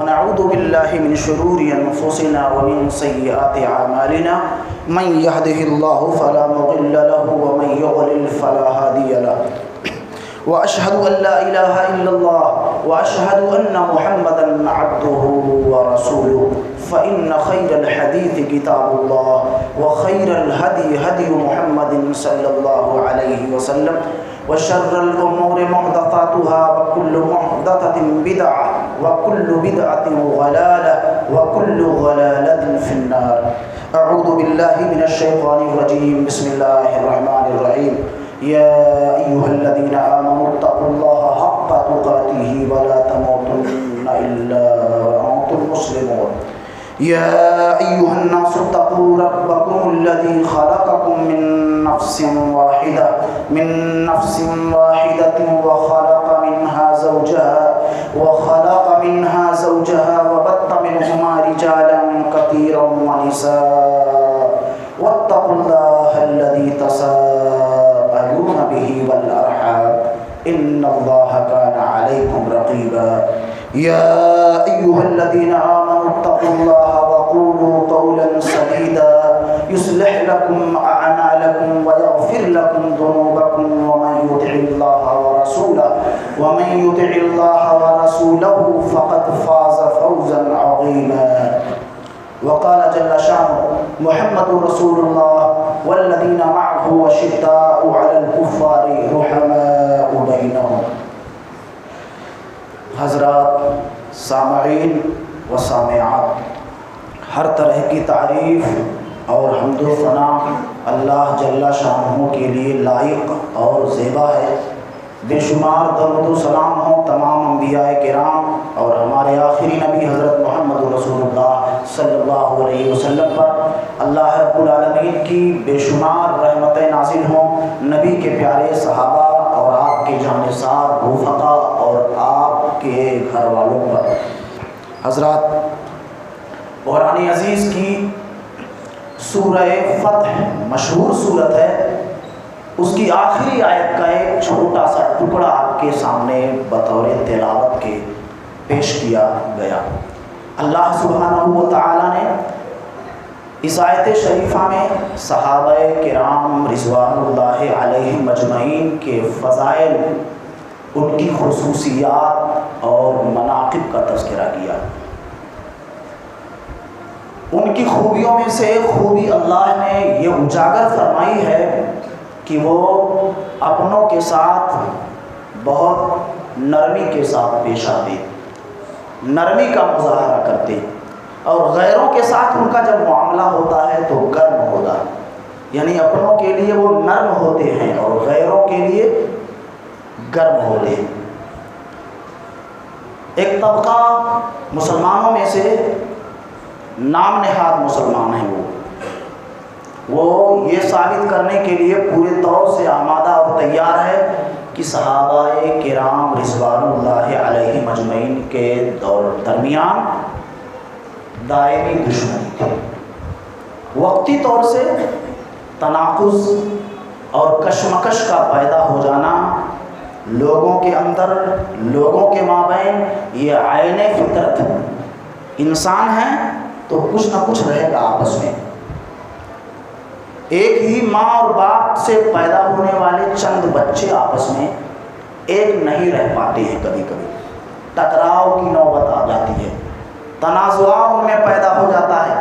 ونعوذ بالله من شرور أنفسنا ومن سيئات أعمالنا من يهده الله فلا مضل له ومن يضلل فلا هادي له وأشهد أن لا إله إلا الله وأشهد أن محمدا عبده ورسوله فإن خير الحديث كتاب الله وخير الهدي هدي محمد صلى الله عليه وسلم وشر الأمور محدثاتها وكل محدثة بدعة وكل بدعة ضلالة وكل ضلالة في النار. أعوذ بالله من الشيطان الرجيم. بسم الله الرحمن الرحيم. يا أيها الذين آمنوا اتقوا الله حق تقاته ولا تموتن إلا وأنتم مسلمون. يا أيها الناس اتقوا ربكم الذي خلقكم من نفس واحدة وخلق منها زوجها وبث منهما رجالا كثيرا ونساء واتقوا الله الذي تساءلون به والأرحام إن الله كان عليكم رقيبا. يا أيها الذين آمنوا اتقوا الله وقولوا قولا سديدا يصلح لكم أعمالكم ويغفر لكم ذنوبكم ومن يطع الله ورسوله فقد فاز فوزا عظيما. وقال جل شانه محمد رسول الله والذين معه أشداء على الكفار رحماء بينهم. حضرات سامعین و سامعات، ہر طرح کی تعریف اور حمد و ثنا اللہ جل شانہ کے لیے لائق اور زیبا ہے. بے شمار درود و سلام ہوں تمام انبیاء کرام اور ہمارے آخری نبی حضرت محمد رسول اللہ صلی اللہ علیہ وسلم پر. اللہ رب العالمین کی بے شمار رحمتیں نازل ہوں نبی کے پیارے صحابہ اور آپ کے جانثار رفقا اور آپ کے گھر والوں پر. حضرات، قرآن عزیز کی سورہ فتح مشہور صورت ہے. اس کی آخری آیت کا ایک چھوٹا سا ٹکڑا آپ کے سامنے بطور تلاوت کے پیش کیا گیا. اللہ سبحانہ و تعالی نے اس آیت شریفہ میں صحابہ کرام رضوان اللہ علیہم مجمعین کے فضائل، ان کی خصوصیات اور مناقب کا تذکرہ کیا. ان کی خوبیوں میں سے خوبی اللہ نے یہ اجاگر فرمائی ہے کہ وہ اپنوں کے ساتھ بہت نرمی کے ساتھ پیش آتے، نرمی کا مظاہرہ کرتے، اور غیروں کے ساتھ ان کا جب معاملہ ہوتا ہے تو گرم ہوتا ہے. یعنی اپنوں کے لیے وہ نرم ہوتے ہیں اور غیروں کے لیے گرم ہوتے ہیں. ایک طبقہ مسلمانوں میں سے نام نہاد مسلمان ہیں، وہ یہ ثابت کرنے کے لیے پورے طور سے آمادہ اور تیار ہے کہ صحابہ کرام رضوان اللہ علیہ مجمعین کے درمیان دائمی دشمنی تھی. وقتی طور سے تناقض اور کشمکش کا پیدا ہو جانا لوگوں کے اندر، لوگوں کے مابین، یہ عین فطرت ہے. انسان ہیں تو کچھ نہ کچھ رہے گا آپس میں. ایک ہی ماں اور باپ سے پیدا ہونے والے چند بچے آپس میں ایک نہیں رہ پاتے ہیں. کبھی کبھی ٹکراؤ کی نوبت آ جاتی ہے، تنازعات ان میں پیدا ہو جاتا ہے.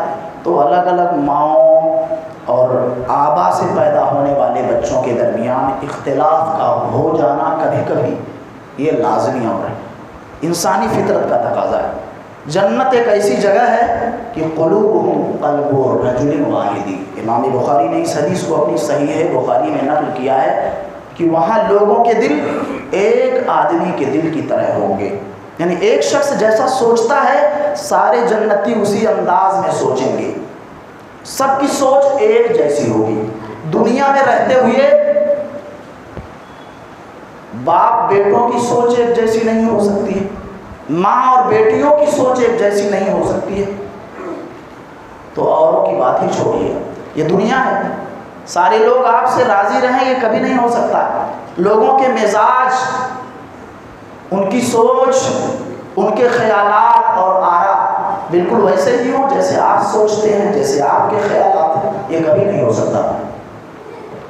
تو الگ الگ ماؤں اور آبا سے پیدا ہونے والے بچوں کے درمیان اختلاف کا ہو جانا کبھی کبھی یہ لازمی امر ہے، انسانی فطرت کا تقاضا ہے. جنت ایک ایسی جگہ ہے کہ قلوبہم قلب رجل واحد. امام بخاری نے اس حدیث کو اپنی صحیح بخاری میں نقل کیا ہے کہ وہاں لوگوں کے دل ایک آدمی کے دل کی طرح ہوں گے. یعنی ایک شخص جیسا سوچتا ہے سارے جنتی اسی انداز میں سوچیں گے. سب کی سوچ ایک جیسی ہوگی. دنیا میں رہتے ہوئے باپ بیٹوں کی سوچ ایک جیسی نہیں ہو سکتی ہے، ماں اور بیٹیوں کی سوچ ایک جیسی نہیں ہو سکتی ہے. تو اوروں کی بات ہی چھوڑیے، یہ دنیا ہے. سارے لوگ آپ سے راضی رہیں یہ کبھی نہیں ہو سکتا. لوگوں کے مزاج، ان کی سوچ، ان کے خیالات اور بالکل ویسے ہی ہوں جیسے آپ سوچتے ہیں، جیسے آپ کے خیالات ہیں، یہ کبھی نہیں ہو سکتا،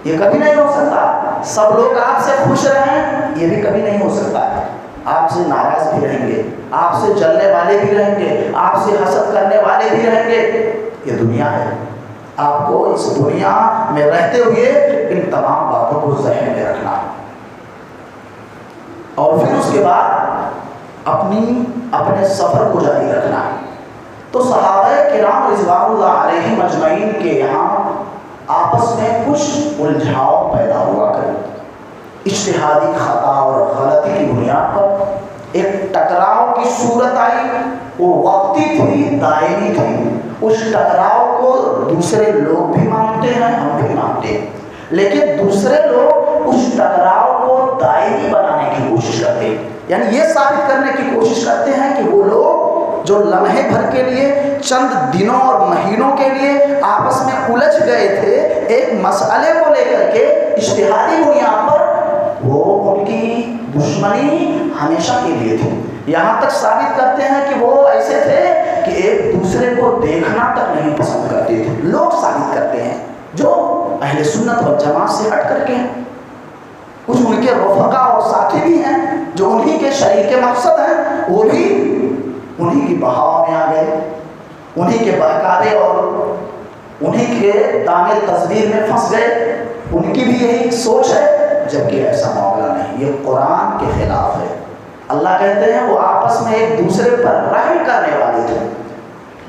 یہ کبھی نہیں ہو سکتا۔ سب لوگ آپ سے خوش رہیں، یہ بھی کبھی نہیں ہو سکتا۔ آپ سے ناراض بھی رہیں گے، آپ سے جلنے والے بھی رہیں گے، آپ سے حسد کرنے والے بھی رہیں گے، یہ دنیا ہے۔ آپ کو اس دنیا میں رہتے ہوئے ان تمام باتوں کو ذہن میں رکھنا، اور پھر اس کے بعد اپنے سفر کو جاری رکھنا۔ تو صحابہ کرام رضوان اللہ علیہم اجمعین کے یہاں آپس میں کچھ الجھاؤ پیدا ہوا کرے، اجتہادی خطا اور غلطی کی بنیاد پر ایک ٹکراؤ کی صورت آئی۔ وہ وقتی تھی، دائمی تھی۔ اس ٹکراؤ کو دوسرے لوگ بھی مانتے ہیں، ہم بھی مانتے ہیں، لیکن دوسرے لوگ اس ٹکراؤ کو دائمی بنانے کی کوشش کرتے ہیں، یعنی یہ ثابت کرنے کی کوشش کرتے ہیں کہ وہ لوگ جو لمحے بھر کے لیے، چند دنوں اور مہینوں کے لیے آپس میں الجھ گئے تھے ایک مسئلے کو لے کر کے اجتہادی بنیاد پر، وہ ان کی دشمنی ہمیشہ کے لیے تھی۔ یہاں تک ثابت کرتے ہیں کہ وہ ایسے تھے کہ ایک دوسرے کو دیکھنا تک نہیں پسند کرتے تھے۔ لوگ ثابت کرتے ہیں جو اہل سنت والجماعت سے ہٹ کر کے ہیں، کچھ ان کے رفقا اور ساتھی بھی ہیں جو انہی کے شریک مقصد ہیں، وہ بھی انہی کی بہاؤ میں آ گئے، انہی کے بہکارے اور انہی کے دامے تصویر میں پھنس گئے۔ ان کی بھی یہی سوچ ہے، جبکہ ایسا معاملہ نہیں، یہ قرآن کے خلاف ہے۔ اللہ کہتے ہیں وہ آپس میں ایک دوسرے پر رحم کرنے والے تھے،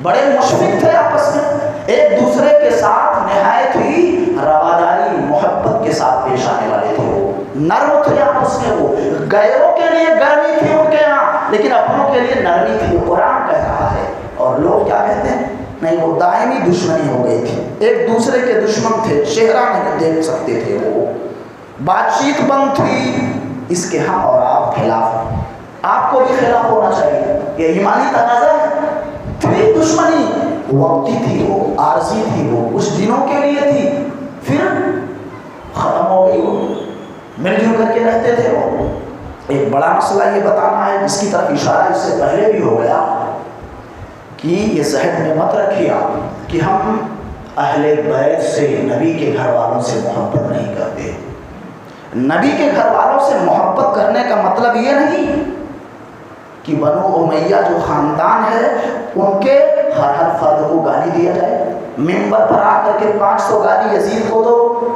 بڑے مشفق تھے، آپس میں ایک دوسرے کے ساتھ نہایت ہی رواداری محبت کے ساتھ پیش آنے والے تھے، وہ نرم تھے آپس میں، وہ غیروں کے لیے گرمی تھی ان کے یہاں، لیکن اپنوں کے لیے نرمی تھی، قرآن کہہ رہا ہے۔ اور لوگ کیا کہتے ہیں؟ نہیں، وہ دائمی دشمنی ہو گئی تھی، ایک دوسرے کے دشمن تھے، چہرہ نہیں دیکھ سکتے تھے، وہ بات چیت بند تھی۔ اس کے ہم اور آپ خلاف ہیں، آپ کو بھی خلاف ہونا چاہیے، یہ ایمانی تقاضا ہے۔ تھی دشمنی، وقتی تھی، وہ عارضی تھی، وہ کچھ دنوں کے لیے تھی، پھر ختم ہو گئی، وہ مل جل کر کے رہتے تھے۔ وہ ایک بڑا مسئلہ یہ بتانا ہے جس کی طرف اشارہ اس سے پہلے بھی ہو گیا کہ یہ ذہن میں مت رکھیے آپ کہ ہم اہل بیت سے، نبی کے گھر والوں سے محبت نہیں کرتے۔ نبی کے گھر والوں سے محبت کرنے کا مطلب یہ نہیں کہ بنو امیہ جو خاندان ہے ان کے ہر فرد کو گالی دیا جائے، ممبر پر آ کر کے 500 گالی یزید کو دو،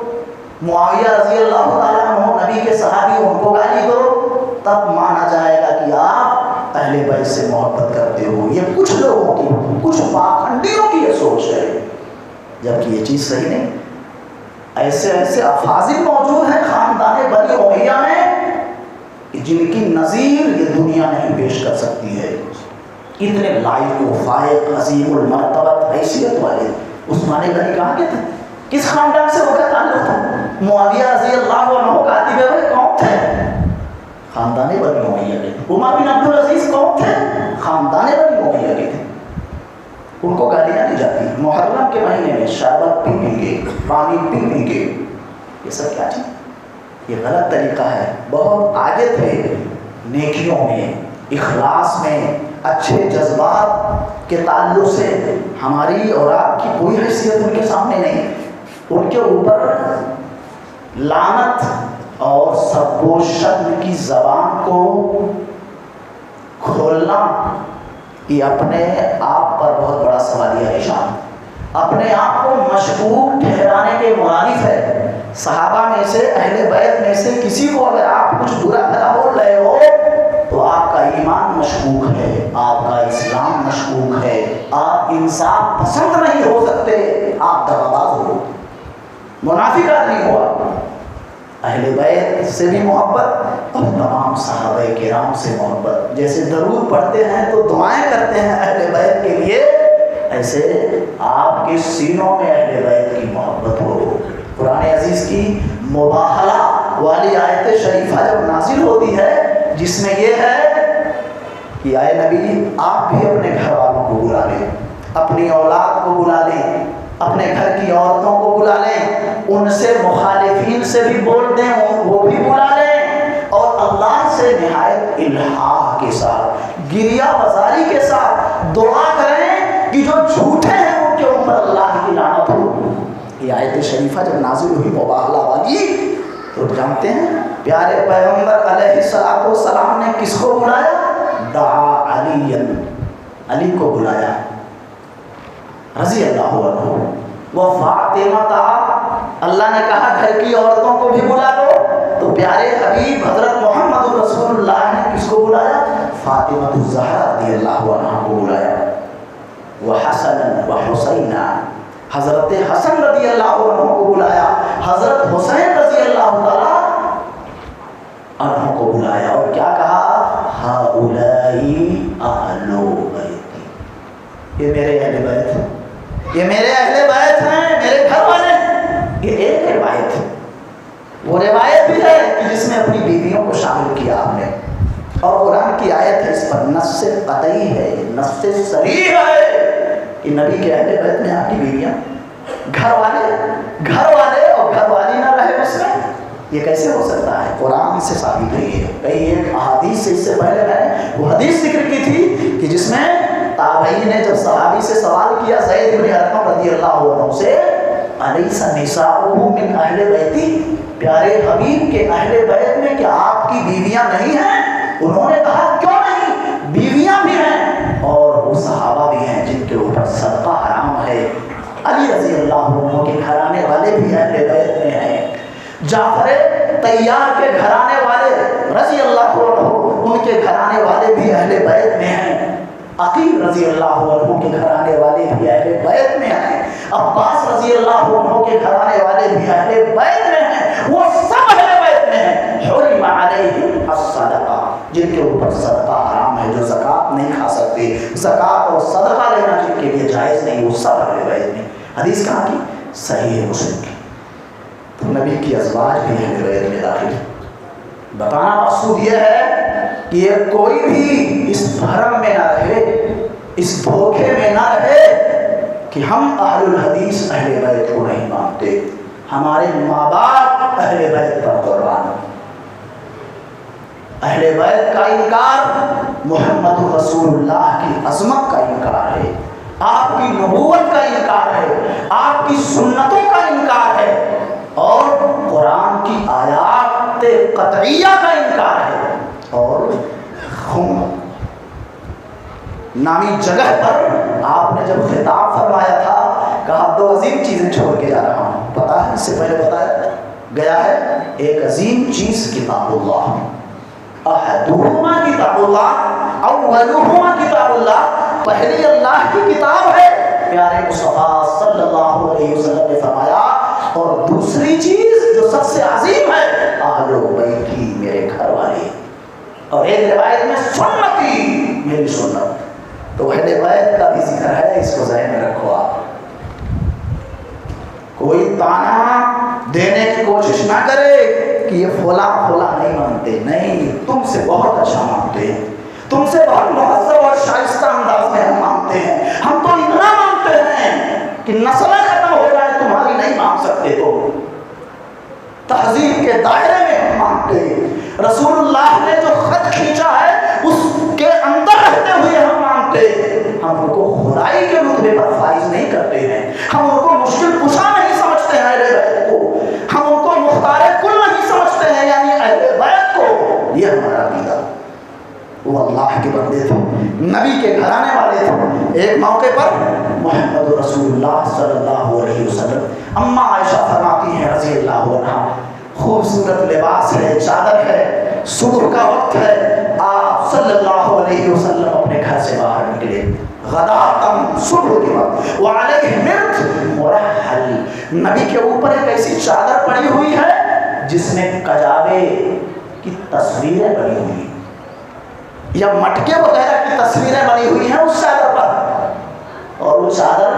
معاویہ رضی اللہ تعالیٰ عنہ نبی کے صحابی، ان کو گالی دو، تب مانا جائے گا کہ آپ اہل بیت سے محبت کرتے ہو۔ یہ کچھ لوگوں کی، کچھ پاکھنڈیوں کی یہ سوچ ہے، جبکہ یہ چیز صحیح نہیں۔ ایسے ایسے افاضل موجود ہیں خاندان بنی امیہ میں جن کی نظیر یہ دنیا نہیں پیش کر سکتی ہے، اتنے لائق و فائق، عظیم المرتبت، حیثیت والے۔ عثمان غنی کہاں کے تھے؟ کس خاندان سے ان کا تعلق تھا؟ معاویہ رضی اللہ عنہ کاتب وحی کون تھے؟ خاندان بنی امیہ کے تھے۔ عمر بن عبد العزیز کون تھے؟ خاندان بنی امیہ کے تھے۔ ان کو گالیاں دی جاتی، محرم کے مہینے میں شربت پی کے، پانی پی کے، یہ سب کیا چیز؟ یہ غلط طریقہ ہے۔ بہت آگے تھے نیکیوں میں، اخلاص میں، اچھے جذبات کے تعلق سے ہماری اور آپ کی کوئی حیثیت ان کے سامنے نہیں۔ ان کے اوپر لعنت اور سب و شتم کی زبان کو کھولنا یہ اپنے آپ پر بہت بڑا سوالیہ نشان، اپنے آپ کو مشکوک ٹھہرانے کے مرادف ہے۔ صحابہ میں سے، اہل بیت میں سے کسی کو اگر آپ کچھ برا بھلا بول رہے ہو تو آپ کا ایمان مشکوک ہے، آپ کا اسلام مشکوک ہے، آپ انصاف پسند نہیں ہو سکتے، آپ دغاباز ہو، منافق آدمی ہو۔ اہل بیت سے بھی محبت اور تمام صحابہ کرام سے محبت، جیسے درود پڑھتے ہیں تو دعائیں کرتے ہیں اہل بیت کے لیے، ایسے آپ کے سینوں میں اہل بیت کی محبت ہو۔ قرآن عزیز کی مباہلہ والی آیت شریفہ جب نازل ہوتی ہے جس میں یہ ہے کہ اے نبی آپ بھی اپنے گھر والوں کو بلا لیں، اپنی اولاد کو بلا لیں، اپنے گھر کی عورتوں کو بلا لیں، ان سے مخالفین سے بھی بول دیں، وہ بھی بلا لیں، اور اللہ سے نہایت الحاح کے ساتھ، گریہ وزاری کے ساتھ دعا کریں شریفہ جب نازل ہوئی مباہلہ والی، تو جانتے ہیں پیارے پیغمبر علیہ السلام نے کس کو بلایا؟ دعا علی، علی کو بلایا رضی اللہ عنہ۔ وہ فاطمہ تھا، اللہ نے کہا گھر کی عورتوں کو بھی بلا لو، تو پیارے حبیب حضرت محمد رسول اللہ نے کس کو بلایا؟ فاطمہ الزہرا رضی اللہ عنہا کو بلایا۔ وحسن وحسین، حضرت حسن رضی اللہ عنہ کو بلایا، حضرت حسین رضی اللہ تعالی عنہ کو بلایا، اور کیا کہا؟ ہؤلائی اہل بیتی، یہ میرے اہل بیت ہیں، یہ میرے اہل بیت ہیں، میرے گھر والے ہیں۔ یہ ایک روایت ہے، وہ روایت بھی ہے کہ جس میں اپنی بیویوں کو شامل کیا آپ نے، اور قرآن کی آیت ہے، اس پر نص قطعی ہے، نص صریح ہے کہ نبی کے اہل بیت میں آپ کی بیویاں، گھر والے اور گھر والی نہ رہے اس میں، یہ کیسے ہو سکتا ہے؟ قرآن سے ثابت ہے یہ، کئی ایک احادیث سے، اس سے پہلے میں نے وہ حدیث ذکر کی تھی کہ جس میں تابعین نے جب صحابی سے سوال کیا زید بن ارقم رضی اللہ عنہ سے، الیس نساؤہ من اہل بیتی، پیارے حبیب کے اہل بیت میں کیا آپ کی بیویاں نہیں ہیں؟ انہوں نے کہا کیوں نہیں، بیویاں بھی ہیں اور وہ صحابہ بھی ہیں جن کے اوپر صدقہ حرام ہے۔ علی رضی اللہ عنہ کے گھرانے والے بھی اہل بیت میں ہیں، جعفر طیار کے گھرانے والے رضی اللہ عنہ ان کے گھرانے والے بھی اہل بیت میں ہیں، عقیل رضی اللہ عنہ کے گھرانے والے بھی اہل بیت میں ہیں، عباس رضی اللہ عنہ کے گھرانے والے بھی اہل بیت میں ہیں، وہ سب اہل بیت میں ہیں۔ حرم علیہم الصدقہ، جن کے اوپر صدقہ حرام ہے، جو زکوٰۃ نہیں کھا سکتے، زکوٰۃ اور صدقہ لینا جن کے لیے جائز نہیں، وہ سب اہل بیت میں۔ حدیث کہاں کی؟ صحیح مسلم کی۔ تو نبی کی ازواج بھی اہل بیت میں داخل۔ بتانا مقصود یہ ہے کہ یہ کوئی بھی اس بھرم میں نہ رہے، اس دھوکے میں نہ رہے کہ ہم اہل الحدیث اہل بیت کو نہیں مانتے، ہمارے ماں باپ اہل بیت پر قربان۔ اہل بیت کا انکار محمد رسول اللہ کی عظمت کا انکار ہے، آپ کی نبوت کا انکار ہے، آپ کی سنتوں کا انکار ہے، اور قرآن کی آیات قطعیہ کا انکار ہے۔ اور نامی جگہ پر آپ نے جب خطاب فرمایا تھا، کہا دو عظیم چیزیں چھوڑ کے جا رہا ہوں، پتا ہے اس سے پہلے بتایا گیا ہے، ایک عظیم چیز کتاب اللہ، احدہما کتاب اللہ، اولہما کتاب اللہ، پہلی اللہ کی کتاب ہے، پیارے مصطفیٰ صلی اللہ علیہ وسلم نے فرمایا، اور دوسری چیز جو سب سے عظیم ہے، اہل بیتی، میرے گھر والے، اور ایک روایت میں سنتی، میری سنت۔ تو اہل بیت کا بھی ذکر ہے، اس کو ذہن میں رکھو آپ۔ کوئی تانا دینے کی کوشش نہ کرے کہ یہ فلاں نہیں مانتے، نہیں، تم سے بہت اچھا مانتے ہیں، تم سے بہت مہذب اور شائستہ انداز میں ہم مانتے ہیں، ہم تو اتنا مانتے ہیں کہ نسلیں ختم ہو جائے تمہاری نہیں مان سکتے، تو تہذیب کے دائرے میں ہم مانتے ہیں، رسول اللہ نے جو خط کھینچا ہے اس کے اندر رہتے ہوئے ہم مانتے ہیں، ہم ان کو خدائی کے رتبے پر فائز نہیں کرتے ہیں، ہم ان کو مشکل کشا نہیں سمجھتے ہیں، اہل بیت کو ہم ان کو مختار کل نہیں سمجھتے ہیں، یعنی اہل بیت کو، یہ ہمارا عقیدہ۔ وہ اللہ کے بندے تھے، نبی کے گھرانے والے تھے۔ ایک موقع پر محمد رسول اللہ صلی اللہ علیہ وسلم، اماں عائشہ فرماتی ہیں رضی اللہ عنہا، خوبصورت لباس ہے، چادر ہے، صبح کا وقت ہے، آپ صلی اللہ علیہ وسلم اپنے گھر سے باہر نکلے، غداتم، صبح کے وقت، وعلیہ مرت مرحل، نبی کے اوپر ایک ایسی چادر پڑی ہوئی ہے جس میں کجاوے کی تصویریں بنی ہوئی ہیں، یا مٹکے وغیرہ کی تصویریں بنی ہوئی ہیں اس چادر پر، اور وہ چادر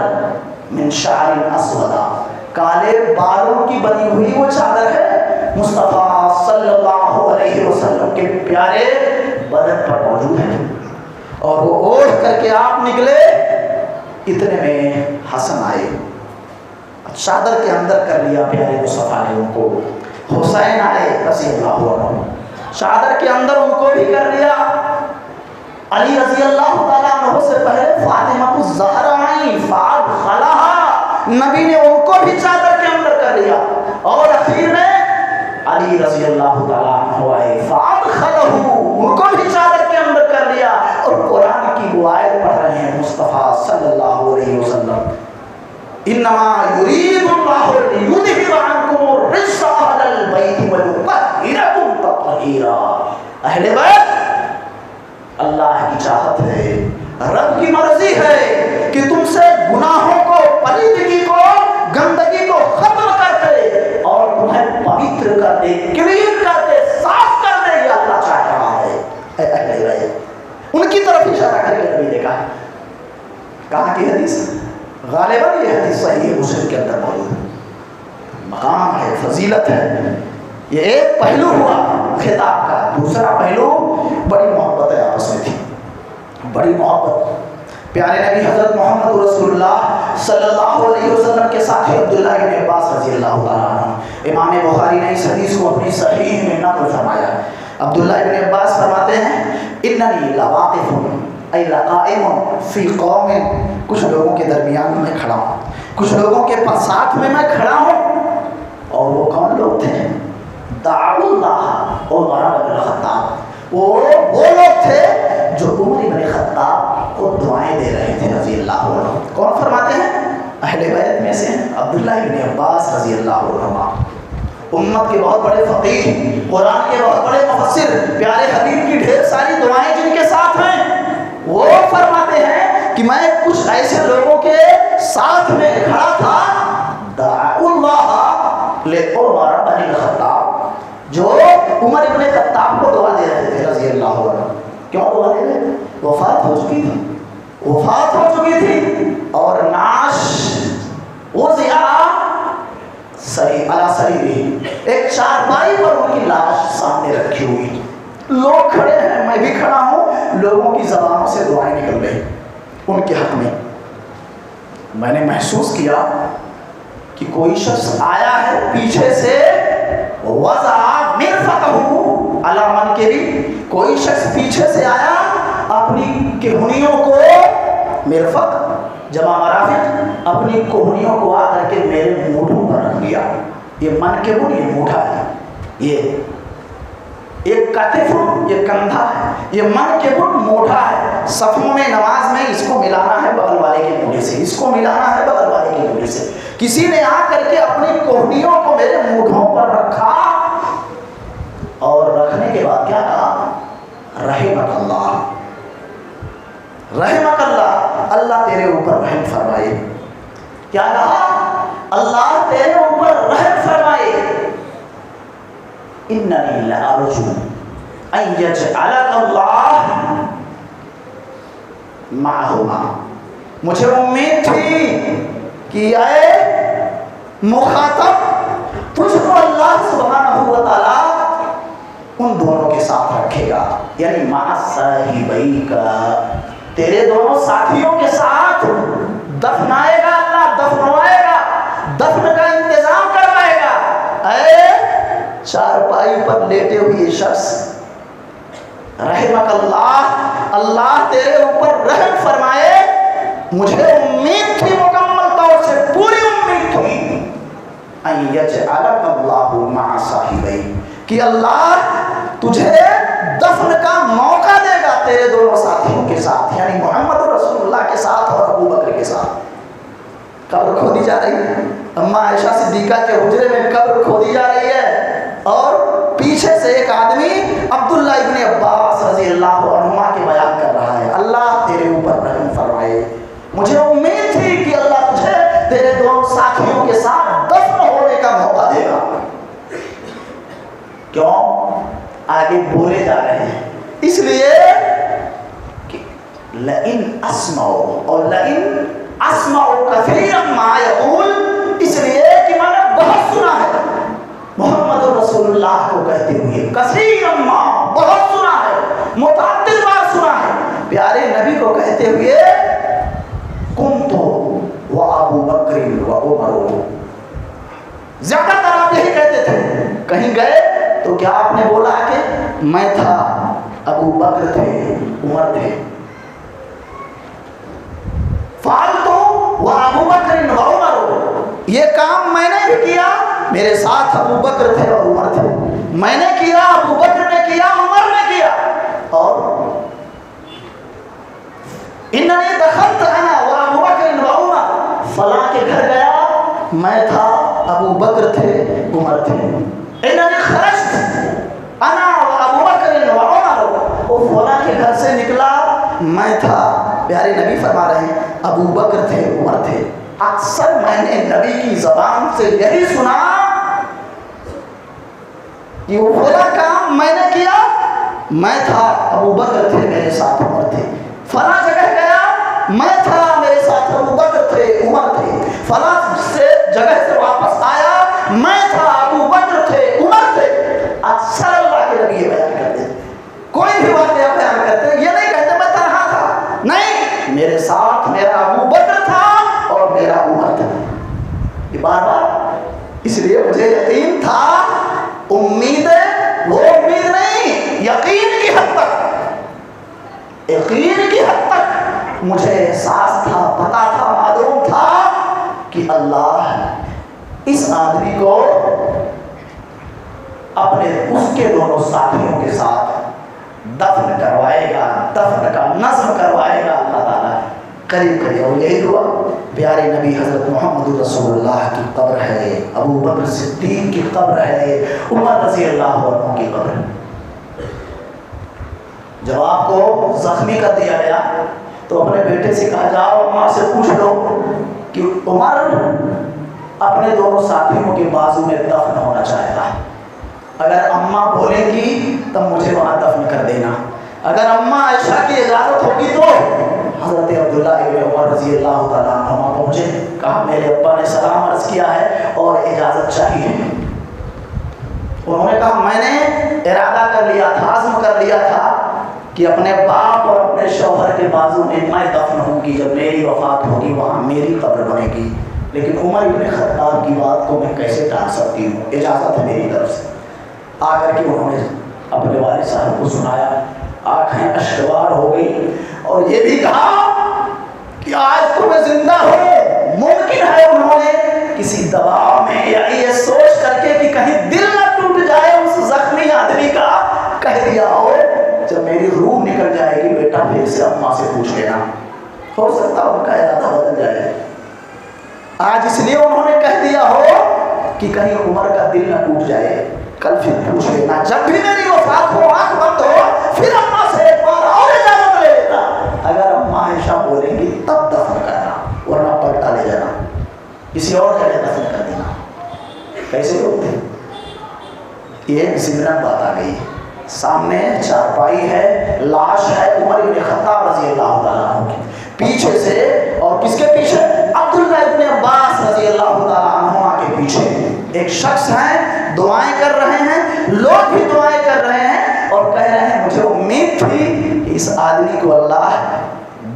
من شعر اسودا، کالے بالوں کی بنی ہوئی وہ چادر ہے، مصطفیٰ صلی اللہ علیہ وسلم کے پیارے بدن پر موجود ہے، اور وہ اوڑھ کر کے آپ نکلے، اتنے میں حسن آئے، چادر کے اندر کر لیا پیارے مصطفیٰ نے ان کو، حسین آئے رضی اللہ عنہ، چادر کے اندر ان کو بھی کر لیا، علی رضی اللہ تعالیٰ عنہ سے پہلے فاطمہ الزہرا آئیں، فادخلہا، نبی نے ان کو بھی چادر کے اندر کر کر لیا اور اخیر میں علی رضی اللہ تعالیٰ عنہ آئے فادخلہ، ان کو بھی چادر کے اندر کر لیا اور قرآن کی وہ آیت پڑھ رہے ہیں مصطفیٰ صلی اللہ علیہ وسلم، انما یرید اللہ لیذہب عنکم الرجس اہل البیت ویطہرکم تطہیرا۔ اہل بیت اللہ کی چاہت ہے، رب کی مرضی ہے کہ تم سے گناہوں کو، پلیدگی کو، گندگی کو ختم کر دے اور تمہیں پوتر کر دے، کلین کر دے، صاف کر دے، یہ اللہ چاہ رہا ہے۔ اہل بیت ان کی طرف اشارہ کر کے نبی نے کہا، کہاں کی حدیث؟ غالباً یہ حدیث صحیح مسلم کے اندر موجود ہے۔ مقام ہے، فضیلت ہے، یہ ایک پہلو ہوا خطاب کا۔ دوسرا پہلو بڑی محبت ہے، آپس میں تھی بڑی محبت۔ پیارے نبی حضرت محمد رسول اللہ صلی اللہ علیہ وسلم کے ساتھ عبداللہ بن عباس رضی اللہ تعالیٰ عنہ، امام بخاری نے اس حدیث کو اپنی صحیح میں نقل فرمایا۔ عبداللہ بن عباس فرماتے ہیں اننی لواقف ای لقائم فی قوم، کچھ لوگوں کے درمیان میں کھڑا ہوں، کچھ لوگوں کے ساتھ میں کھڑا ہوں، اور وہ کون لوگ تھے؟ دعوا اللہ عمر بن الخطاب، وہ لوگ تھے جو عمر بن الخطاب کو دعائیں دے رہے تھے رضی اللہ عنہ۔ کون فرماتے ہیں؟ اہل بیت میں سے عبداللہ بن عباس رضی اللہ عنہ، امت کے بہت بڑے فقیہ، قرآن کے بہت بڑے مفسر، پیارے حبیب کی ڈھیر ساری دعائیں جن کے ساتھ ہیں، وہ فرماتے ہیں کہ میں کچھ ایسے لوگوں کے ساتھ میں کھڑا تھا، دعوا اللہ لعمر بن الخطاب، جو عمر بن الخطاب کو دعا دے رہے تھے رضی اللہ عنہ۔ کیوں دعا دے رہے؟ وفات ہو چکی تھی اور نعش وضع صحیح علی سریرہ، ایک چارپائی پر ان کی لاش سامنے رکھی ہوئی، لوگ کھڑے ہیں، میں بھی کھڑا ہوں، لوگوں کی زبانوں سے دعائیں نکل رہی ان کے حق میں۔ میں نے محسوس کیا کہ کوئی شخص آیا ہے پیچھے سے، وضع مرفقہ علی منکبہ، کوئی شخص پیچھے سے آیا اپنی کہنیوں کو، مرفق جمع مرافق، اپنی کوہنیوں کو آ کر کے میرے مونڈھوں پر رکھ دیا۔ یہ منکب، یہ مونڈھا ہے، یہ کتف، یہ کندھا ہے، یہ منکب مونڈھا ہے۔ صفوں میں نماز میں اس کو ملانا ہے بغل والے کے مونڈھے سے، اس کو ملانا ہے بغل والے کے مونڈھے سے۔ کسی نے آ کر کے اپنی کوہنیوں کو میرے مونڈھوں پر رکھا اور رکھنے کے بعد کیا کہا؟ رحمک اللہ، رحمک اللہ، اللہ تیرے اوپر رحم فرمائے۔ کیا کہا؟ اللہ تیرے اوپر رحم فرمائے۔ اننی لارجو ان یجعلک اللہ معہما، مجھے امید تھی کہ اے مخاطب، تجھ کو اللہ سبحانہ و تعالی ان دونوں کے ساتھ رکھے گا، یعنی مع صاحبیک، تیرے دونوں ساتھیوں کے ساتھ دفنائے گا، اللہ دفنوائے گا، دفن کا انتظام کروائے گا۔ اے چارپائی پر لیٹے ہوئے شخص، رحمک اللہ، اللہ تیرے اوپر رحم فرمائے، مجھے امید تھی، مکمل طور سے پوری امید تھی، ان یجعلک اللہ مع صاحبیک، کہ اللہ تجھے دفن کا موقع دے گا تیرے دونوں ساتھیوں کے ساتھ، یعنی محمد رسول اللہ کے ساتھ اور ابو بکر کے ساتھ۔ قبر کھودی جا رہی ہے، اماں عائشہ صدیقہ کے حجرے میں قبر کھودی جا رہی ہے، اور پیچھے سے ایک آدمی عبداللہ ابن عباس رضی اللہ عنہما کے بیان کر رہا ہے، اللہ تیرے اوپر رحم فرمائے، مجھے امید تھی کہ اللہ تجھے تیرے دونوں ساتھیوں کے ساتھ دفن ہونے کا موقع دے گا۔ کیوں؟ آگے بولے جا رہے ہیں، اس لیے کہ لئن اسمعوا اور لئن اسمعوا کثیرا ما یقول، اس لیے کہ میں نے بہت سنا ہے محمد رسول اللہ کو کہتے ہوئے، کثیرا ما، بہت سنا ہے، متعدد بار سنا ہے پیارے نبی کو کہتے ہوئے، کنت و ابو بکر و عمر، زیادہ تر آپ یہی کہتے تھے، کہیں گئے تو کیا آپ نے بولا کہ میں تھا، ابو بکر تھے، عمر تھے؟ فعلت و ابو بکر و عمر، یہ کام میں نے بھی کیا میرے ساتھ ابو بکر تھے اور عمر تھے. میں نے کیا، ابو بکر نے کیا، عمر نے کیا. اور اننی دخلت انا و ابو بکر و عمر، فلاں کے گھر گیا، میں تھا، ابو بکر تھے، عمر تھے. اننی خرجت انا و ابو بکر و عمر، وہ فلاں کے گھر سے نکلا، میں تھا. پیارے نبی فرما رہے ہیں ابو بکر تھے، عمر تھے. اکثر میں نے نبی کی زبان سے یہی سنا کہ وہ فلاں کام میں نے کیا، میں تھا، ابو بکر تھے، میرے ساتھ عمر تھے. فلاں جگہ گیا، میں تھا، میرے ساتھ ابو بکر تھے، عمر تھے. فلاں سے جگہ سے واپس آیا، میں تھا، ابو بکر تھے، عمر تھے. اکثر اللہ کے نبی یہ بیان کرتے، کوئی بھی واقعہ بیان کرتے یہ نہیں کہتے میں تنہا تھا، نہیں، میرے ساتھ میرا ابو بکر تھا اور میرا عمر تھا. یہ بار بار اس لیے مجھے یقین تھا. امید وہ امید نہیں، یقین کی حد تک، یقین کی حد تک مجھے احساس تھا، پتا تھا، معلوم تھا کہ اللہ اس آدمی کو اپنے اس کے دونوں ساتھیوں کے ساتھ دفن کروائے گا، دفن کا نظم کروائے گا اللہ تعالیٰ قریب قریب. اور یہی ہوا. پیارے نبی حضرت محمد رسول اللہ کی قبر ہے، ابو بکر صدیق کی قبر ہے، عمر رضی اللہ عنہ کی قبر ہے. جب آپ کو زخمی کر دیا گیا تو اپنے بیٹے سے کہا جاؤ اماں سے پوچھ لو کہ عمر اپنے دونوں ساتھیوں کے بازو میں دفن ہونا چاہتا ہے. اگر اماں بولیں گی تب مجھے وہاں دفن کر دینا، اگر اماں عائشہ کی اجازت ہوگی تو. حضرت عبداللہ ابن عمر رضی اللہ تعالیٰ عنہ پہنچے، کہا میرے ابا نے سلام عرض کیا ہے اور اجازت چاہیے. انہوں نے کہا میں نے ارادہ کر لیا تھا، عزم کر لیا تھا کہ اپنے باپ اور اپنے شوہر کے بازو میں میں دفن ہوں گی، جب میری وفات ہوگی وہاں میری قبر بنے گی. لیکن عمر ابن خطاب کی بات کو میں کیسے ٹال سکتی ہوں، اجازت ہے میری طرف سے. آ کر کے انہوں نے اپنے والد صاحب کو سنایا، آنکھیں اشکبار ہو گئی اور یہ بھی کہا کہ آج تمہیں زندہ ہو. ممکن ہے انہوں نے کسی دباؤ میں یا یہ سوچ کر کے کہ کہیں دل نہ ٹوٹ جائے اس زخمی آدمی کا، کہہ دیا ہو جب میری روح نکل جائے گی بیٹا پھر سے اماں سے پوچھ لینا. ہو سکتا ان کا ارادہ بدل جائے. آج اس لیے انہوں نے کہہ دیا ہو کہ کہیں عمر کا دل نہ ٹوٹ جائے، کل پھر پوچھ لینا، جب بھی میری وفات ہو آنکھ بند ہو پھر اماں سے ایک بار اور اجازت لے لینا. اگر اماں عائشہ بولیں گی تب دفن کرنا، ورنہ پلٹا لے جانا، کسی اور جگہ دفن کر دینا. کیسے لوگ تھے. ایک ضمن بات آ گئی، سامنے چارپائی ہے، لاش ہے عمر بن خطاب رضی اللہ تعالیٰ عنہ کی، پیچھے سے اور کس کے پیچھے، عبداللہ ابن عباس رضی اللہ تعالیٰ عنہ کے پیچھے ایک شخص ہیں، دعائیں کر رہے ہیں، لوگ بھی دعائیں کر رہے ہیں اور کہہ رہے ہیں مجھے امید تھی کہ اس آدمی کو اللہ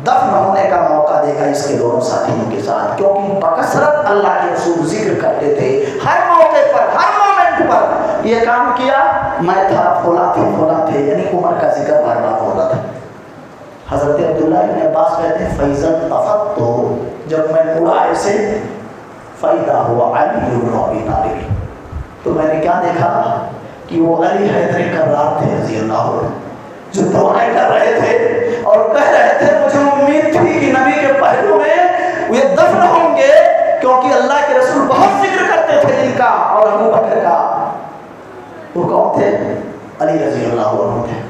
دفن ہونے کا موقع دے گا اس کے دونوں ساتھیوں کے ساتھ، کیونکہ بکثرت اللہ کے رسول ذکر کرتے تھے ہر موقع پر، ہر مومنٹ پر. یہ کام کیا، میں تھا، فلاں تھے، فلاں تھے، یعنی عمر کا ذکر بار بار ہوتا تھا. حضرت عبداللہ ابن عباس کہتے ہیں فیضت افت، تو جب میں مڑا ایسے فائدہ ہوا علی بن ابی طالب، تو میں نے کیا دیکھا کہ وہ علی حیدر کرار تھے رضی اللہ عنہ، جو دعائیں کر رہے تھے اور کہہ رہے تھے مجھے امید تھی کہ نبی کے پہلو میں یہ دفن ہوں گے، کیونکہ اللہ کے رسول بہت ذکر کرتے تھے ان کا اور ابو بکر کا. وہ کون تھے؟ علی رضی اللہ عنہ تھے.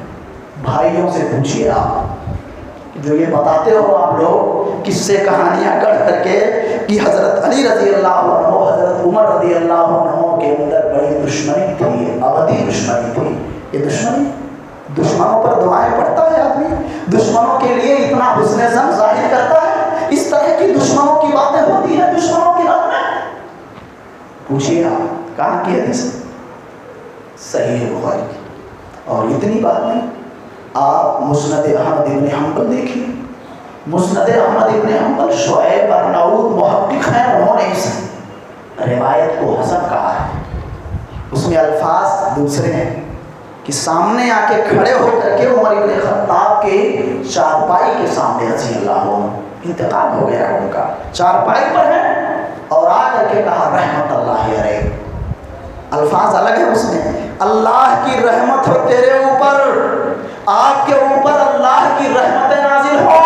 بھائیوں سے پوچھیے آپ جو یہ بتاتے ہو آپ لوگ قصے کہانیاں گڑھ کر کے کہ حضرت علی رضی اللہ عنہ حضرت عمر رضی اللہ عنہ کے اندر بڑی دشمنی تھی، ابدی دشمنی تھی. یہ دشمنی، دشمنوں پر دعائیں پڑھتا ہے آدمی، دشمنوں کے لیے اتنا حسن ظن ظاہر کرتا ہے، اس طرح کی دشمنوں کی باتیں ہوتی ہیں دشمنوں کی رات میں. پوچھیے آپ کہاں کی حدیث؟ صحیح بخاری کی. اور اتنی بات نہیں، آپ مسند احمد ابن حنبل دیکھیے. مسند احمد ابن حنبل شعیب ارناؤوط محقق ہیں، انہوں نے اس روایت کو حسن کہا ہے. اس میں الفاظ دوسرے ہیں کہ سامنے آ کے کھڑے ہو کر کے عمر بن خطاب کے چارپائی کے سامنے رضی اللہ عنہ انتقال ہو گیا ان کا، چارپائی پر ہے اور آ کر کے کہا رحمت اللہ علیہ، الفاظ الگ ہے اس میں. اللہ کی رحمت ہو تیرے اوپر، آپ کے اوپر اللہ کی رحمت نازل ہو.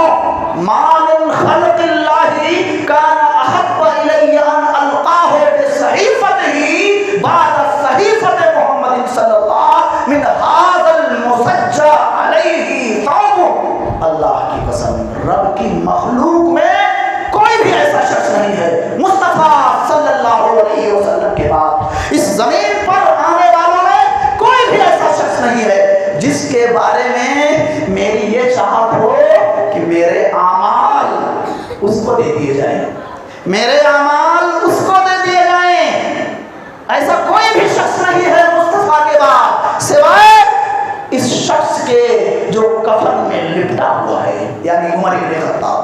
ما من خلق اللہ کان احب الی ان القاہ بصحیفته بعد صحیفۃ محمد صلی اللہ من هذا المسجع علیہ ثوب. اللہ کی قسم، رب کی مخلوق میں کوئی بھی ایسا شخص نہیں ہے مصطفیٰ صلی اللہ علیہ وسلم کے بعد اس زمین پر آنے والوں میں کوئی بھی ایسا شخص نہیں ہے جس کے بارے میں میری یہ چاہت ہو کہ میرے اعمال اس کو دے دیے جائیں، میرے اعمال اس کو دے دیے جائیں. ایسا کوئی بھی شخص نہیں ہے مصطفیٰ کے بعد سوائے اس شخص کے جو کفن میں لپٹا ہوا ہے، یعنی عمر بن خطاب.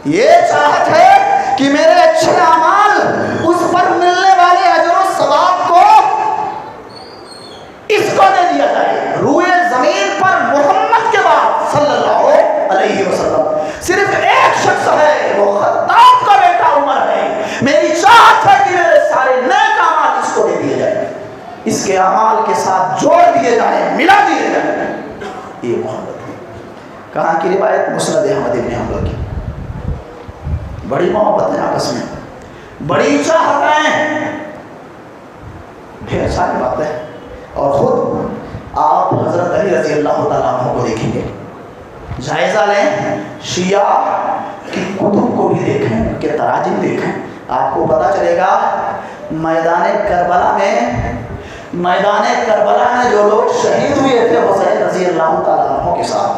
یہ چاہت ہے کہ میرے اچھے اعمال اس پر ملنے والے اجر و ثواب کو اس کو دے دیا جائے. روئے زمین پر محمد کے بعد صلی اللہ علیہ وسلم صرف ایک شخص ہے، وہ خطاب کا بیٹا عمر ہے. میری چاہت ہے کہ میرے سارے نیک اعمال اس کو دے دیے جائیں، اس کے اعمال کے ساتھ جوڑ دیے جائیں، ملا دیے جائیں. یہ محبت ہے. کہاں کی روایت؟ مسند احمد ابن حنبل کی. بڑی محبت ہے آپس میں، بڑی چاہتیں، ڈھیر ساری باتیں. اور خود آپ حضرت علی رضی اللہ تعالیٰ عنہ کو دیکھیں گے، جائزہ لیں، شیعہ کی کتب کو بھی دیکھیں، ان کے تراجم دیکھیں، آپ کو پتہ چلے گا میدان کربلا میں جو لوگ شہید ہوئے تھے حسین رضی اللہ تعالیٰ عنہ کے ساتھ،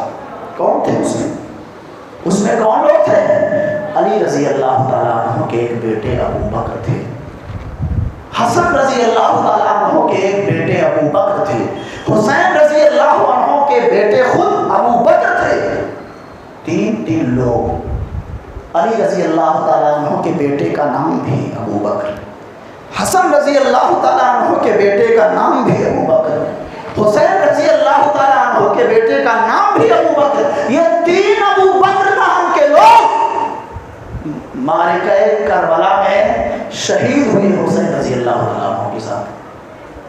کون تھے اس میں کون لوگ تھے؟ علی رضی اللہ تعالیٰ عنہ کے ایک بیٹے ابو بکر تھے، حسن رضی اللہ تعالیٰ عنہ کے ایک بیٹے ابو بکر تھے، حسین رضی اللہ عنہ کے بیٹے خود ابو بکر تھے. تین لوگ. علی رضی اللہ تعالیٰ عنہ کے بیٹے کا نام بھی ابو بکر، حسن رضی اللہ تعالیٰ عنہ کے بیٹے کا نام بھی ابو بکر، حسین رضی اللہ تعالیٰ عنہ کے بیٹے کا نام بھی ابو بکر. یہ تین ابو بکر نام کے لوگ معرکہ کربلا میں شہید ہوئے حسین رضی اللہ عنہ کے ساتھ.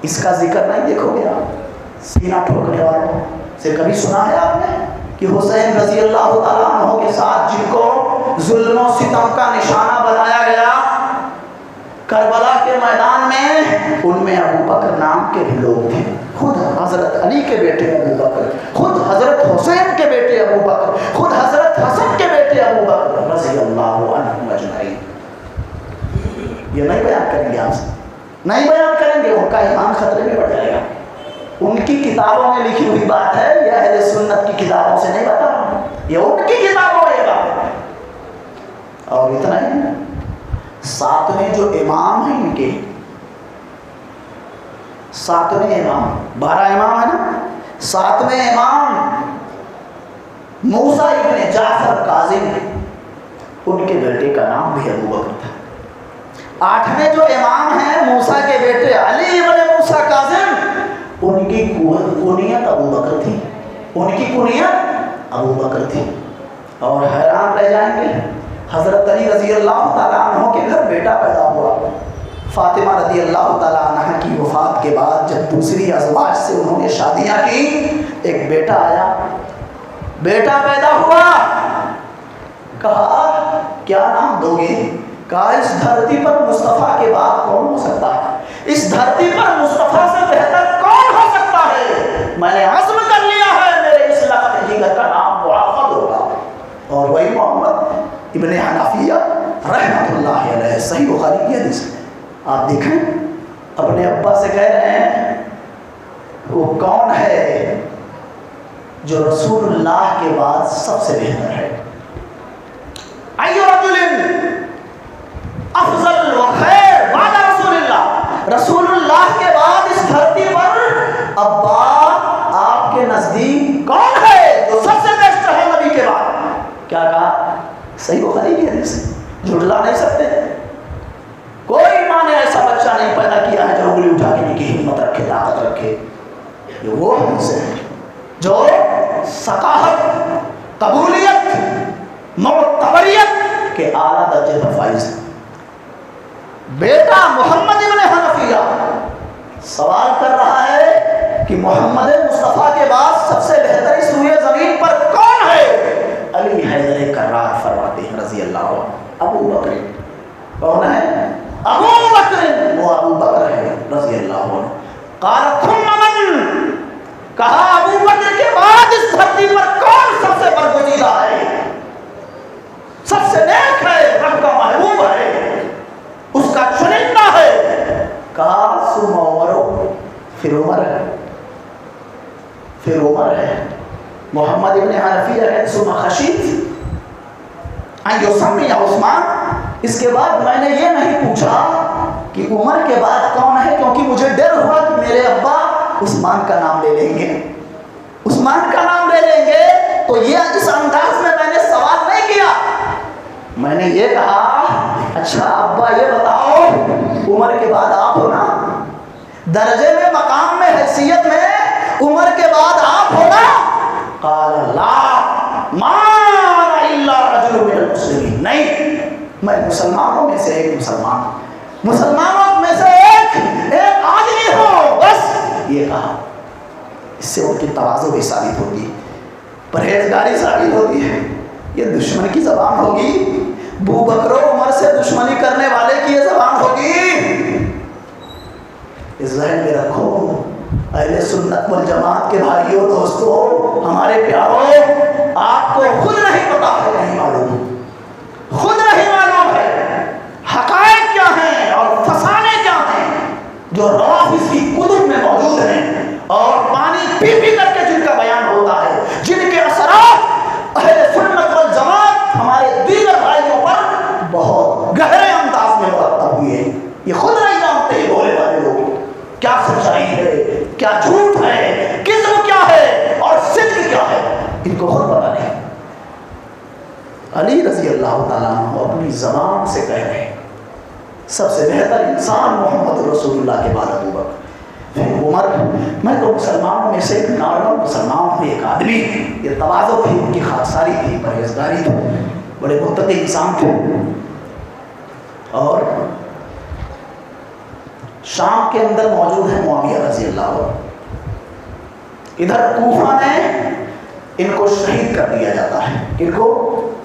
اس کا ذکر نہیں دیکھو گے آپ سینہ ٹھوکنے والوں سے. کبھی سنا ہے آپ نے کہ حسین رضی اللہ تعالیٰ عنہ کے ساتھ جن کو ظلم و ستم کا نشانہ بنایا گیا کربلا کے میدان میں، ان میں ابو بکر نام کے بھی لوگ تھے. خود حضرت علی کے بیٹے ابو بکر، خود حضرت حسین کے بیٹے ابو بکر، خود حضرت حسن کے بیٹے ابو بکر رضی اللہ عنہم اجمعین. یہ نہیں بیان کریں گے، آپ سے نہیں بیان کریں گے، ان کا ایمان خطرے میں پڑ جائے گا. ان کی کتابوں میں لکھی ہوئی بات ہے، یہ اہل سنت کی کتابوں سے نہیں بتا رہا ہوں، یہ ان کی کتابوں میں یہ بات ہے. اور اتنا ہی، ساتویں جو امام ہیں ان کے، ساتویں امام، 12 امام ہے نا، ساتویں امام موسیٰ ابن جعفر کاظم، ان کے بیٹے کا نام بھی ابو بکر تھا. 8ویں جو امام ہیں موسیٰ کے بیٹے علی ابن موسیٰ کاظم، ان کی کنیت ابو بکر تھی، ان کی کنیت ابو بکر تھی. اور حیران رہ جائیں گے، حضرت علی رضی اللہ تعالیٰ عنہ کے گھر بیٹا پیدا ہوا. فاطمہ رضی اللہ تعالیٰ عنہ کی وفات کے بعد جب دوسری ازواج سے انہوں نے شادیاں کی، ایک بیٹا آیا، بیٹا پیدا ہوا. کہا کیا نام دو گے؟ کہا اس دھرتی پر مصطفیٰ کے بعد کون ہو سکتا ہے، اس دھرتی پر مصطفیٰ سے بہتر کون ہو سکتا ہے. میں نے عزم کر لیا ہے میرے اس لقب جگر کا نام محمد ہوگا. اور وہی محمد ابن حنفیہ رحمۃ اللہ علیہ، صحیح بخاری کی حدیث ہے. آپ دیکھیں اپنے ابا سے کہہ رہے ہیں وہ کون ہے جو رسول اللہ کے بعد سب سے بہتر ہے. ایو رجل افضل و خیر بعد رسول اللہ، رسول اللہ کے بعد اس دھرتی پر ابا آپ کے نزدیک کون ہے جو سب سے بیسٹ ہے نبی کے بعد؟ کیا کہا؟ صحیح بخاری کی حدیث ہے، جھٹلا نہیں سکتے. کوئی ماں نے ایسا بچہ نہیں پیدا کیا ہے جو انگلی اٹھا کے کی ہمت رکھے، طاقت رکھے. یہ وہ حدیث ہے جو ثقافت، قبولیت، معتبریت کے اعلیٰ درجے پر فائز ہے. بیٹا محمد ابن حنفیہ سوال کر رہا ہے کہ محمد مصطفیٰ کے بعد سب سے بہتر اس روئے زمین پر کون ہے؟ علی حیدر کرار فرماتے ہیں رضی اللہ عنہ، ابو بکر۔ کون ہے؟ ابو بکر، وہ ابو بکر ہے رضی اللہ عنہ۔ قال ثم من، کہا ابو بکر کے بعد اس دھرتی پر کون سب سے برگزیدہ ہے، سب سے نیک ہے، رب کا محبوب ہے، اس کا چنندہ ہے؟ کہا ثم عمر، پھر عمر ہے، پھر عمر ہے۔ محمد ابن حنفیہ ہے ثم خشیت ان یسمی عثمان۔ اس کے بعد میں نے یہ نہیں پوچھا کہ عمر کے بعد کون ہے، کیونکہ مجھے ڈر ہوا کہ میرے ابا عثمان کا نام لے لیں گے، عثمان کا نام لے لیں گے، تو یہ اس انداز میں نے سوال نہیں کیا۔ میں نے یہ کہا اچھا ابا یہ بتاؤ عمر کے بعد آپ ہو نا، درجے میں، مقام میں، حیثیت میں عمر کے بعد آپ ہو نا؟ قال لا ما انا الا رجل من المسلمین، نہیں میں مسلمانوں میں سے ایک مسلمان، مسلمانوں میں سے ایک آدمی ہوں، بس یہ کہا۔ اس سے ان کی تواضع بھی ثابت ہوگی، پرہیزگاری ثابت ہوتی ہے۔ یہ دشمن کی زبان ہوگی، ابو بکر و عمر سے دشمنی کرنے والے کی یہ زبان ہوگی۔ اس ذہن میں رکھو اہل سنت والجماعت کے بھائیوں، دوستوں، ہمارے پیاروں، آپ کو خود نہیں پتا ہے، نہیں معلوم، خود نہیں معلوم ہے حقائق کیا ہیں اور فسانے کیا ہیں جو روافض کی کتب میں موجود ہیں، اور پانی پی پی کر کے جن کا بیان ہوتا ہے، جن کے اثرات اہل سنت والجماعت ہمارے دیگر بھائیوں پر بہت گہرے انداز میں مرتب ہوئے ہیں۔ یہ خود نہیں جانتے یہ بولے والے لوگ کیا سچائی ہے، کیا جھوٹ ہے، کذب کیا ہے اور صدق کیا ہے، ان کو خود پتا نہیں۔ علی رضی اللہ تعالیٰ عنہ اپنی زبان سے کہہ رہے ہیں سب سے بہتر انسان محمد رسول اللہ کے بعد ابو بکر، پھر عمر۔ میں تو مسلمانوں میں سے ایک نارمل مسلمان ہوں، ایک آدمی۔ یہ تواضع تھی، ان کی خاکساری تھی، پرہیزگاری تھی، بڑے متقی انسان تھے۔ اور شام کے اندر موجود ہے معاویہ رضی اللہ عنہ، ادھر کوفہ میں ان کو شہید کر دیا جاتا ہے، ان کو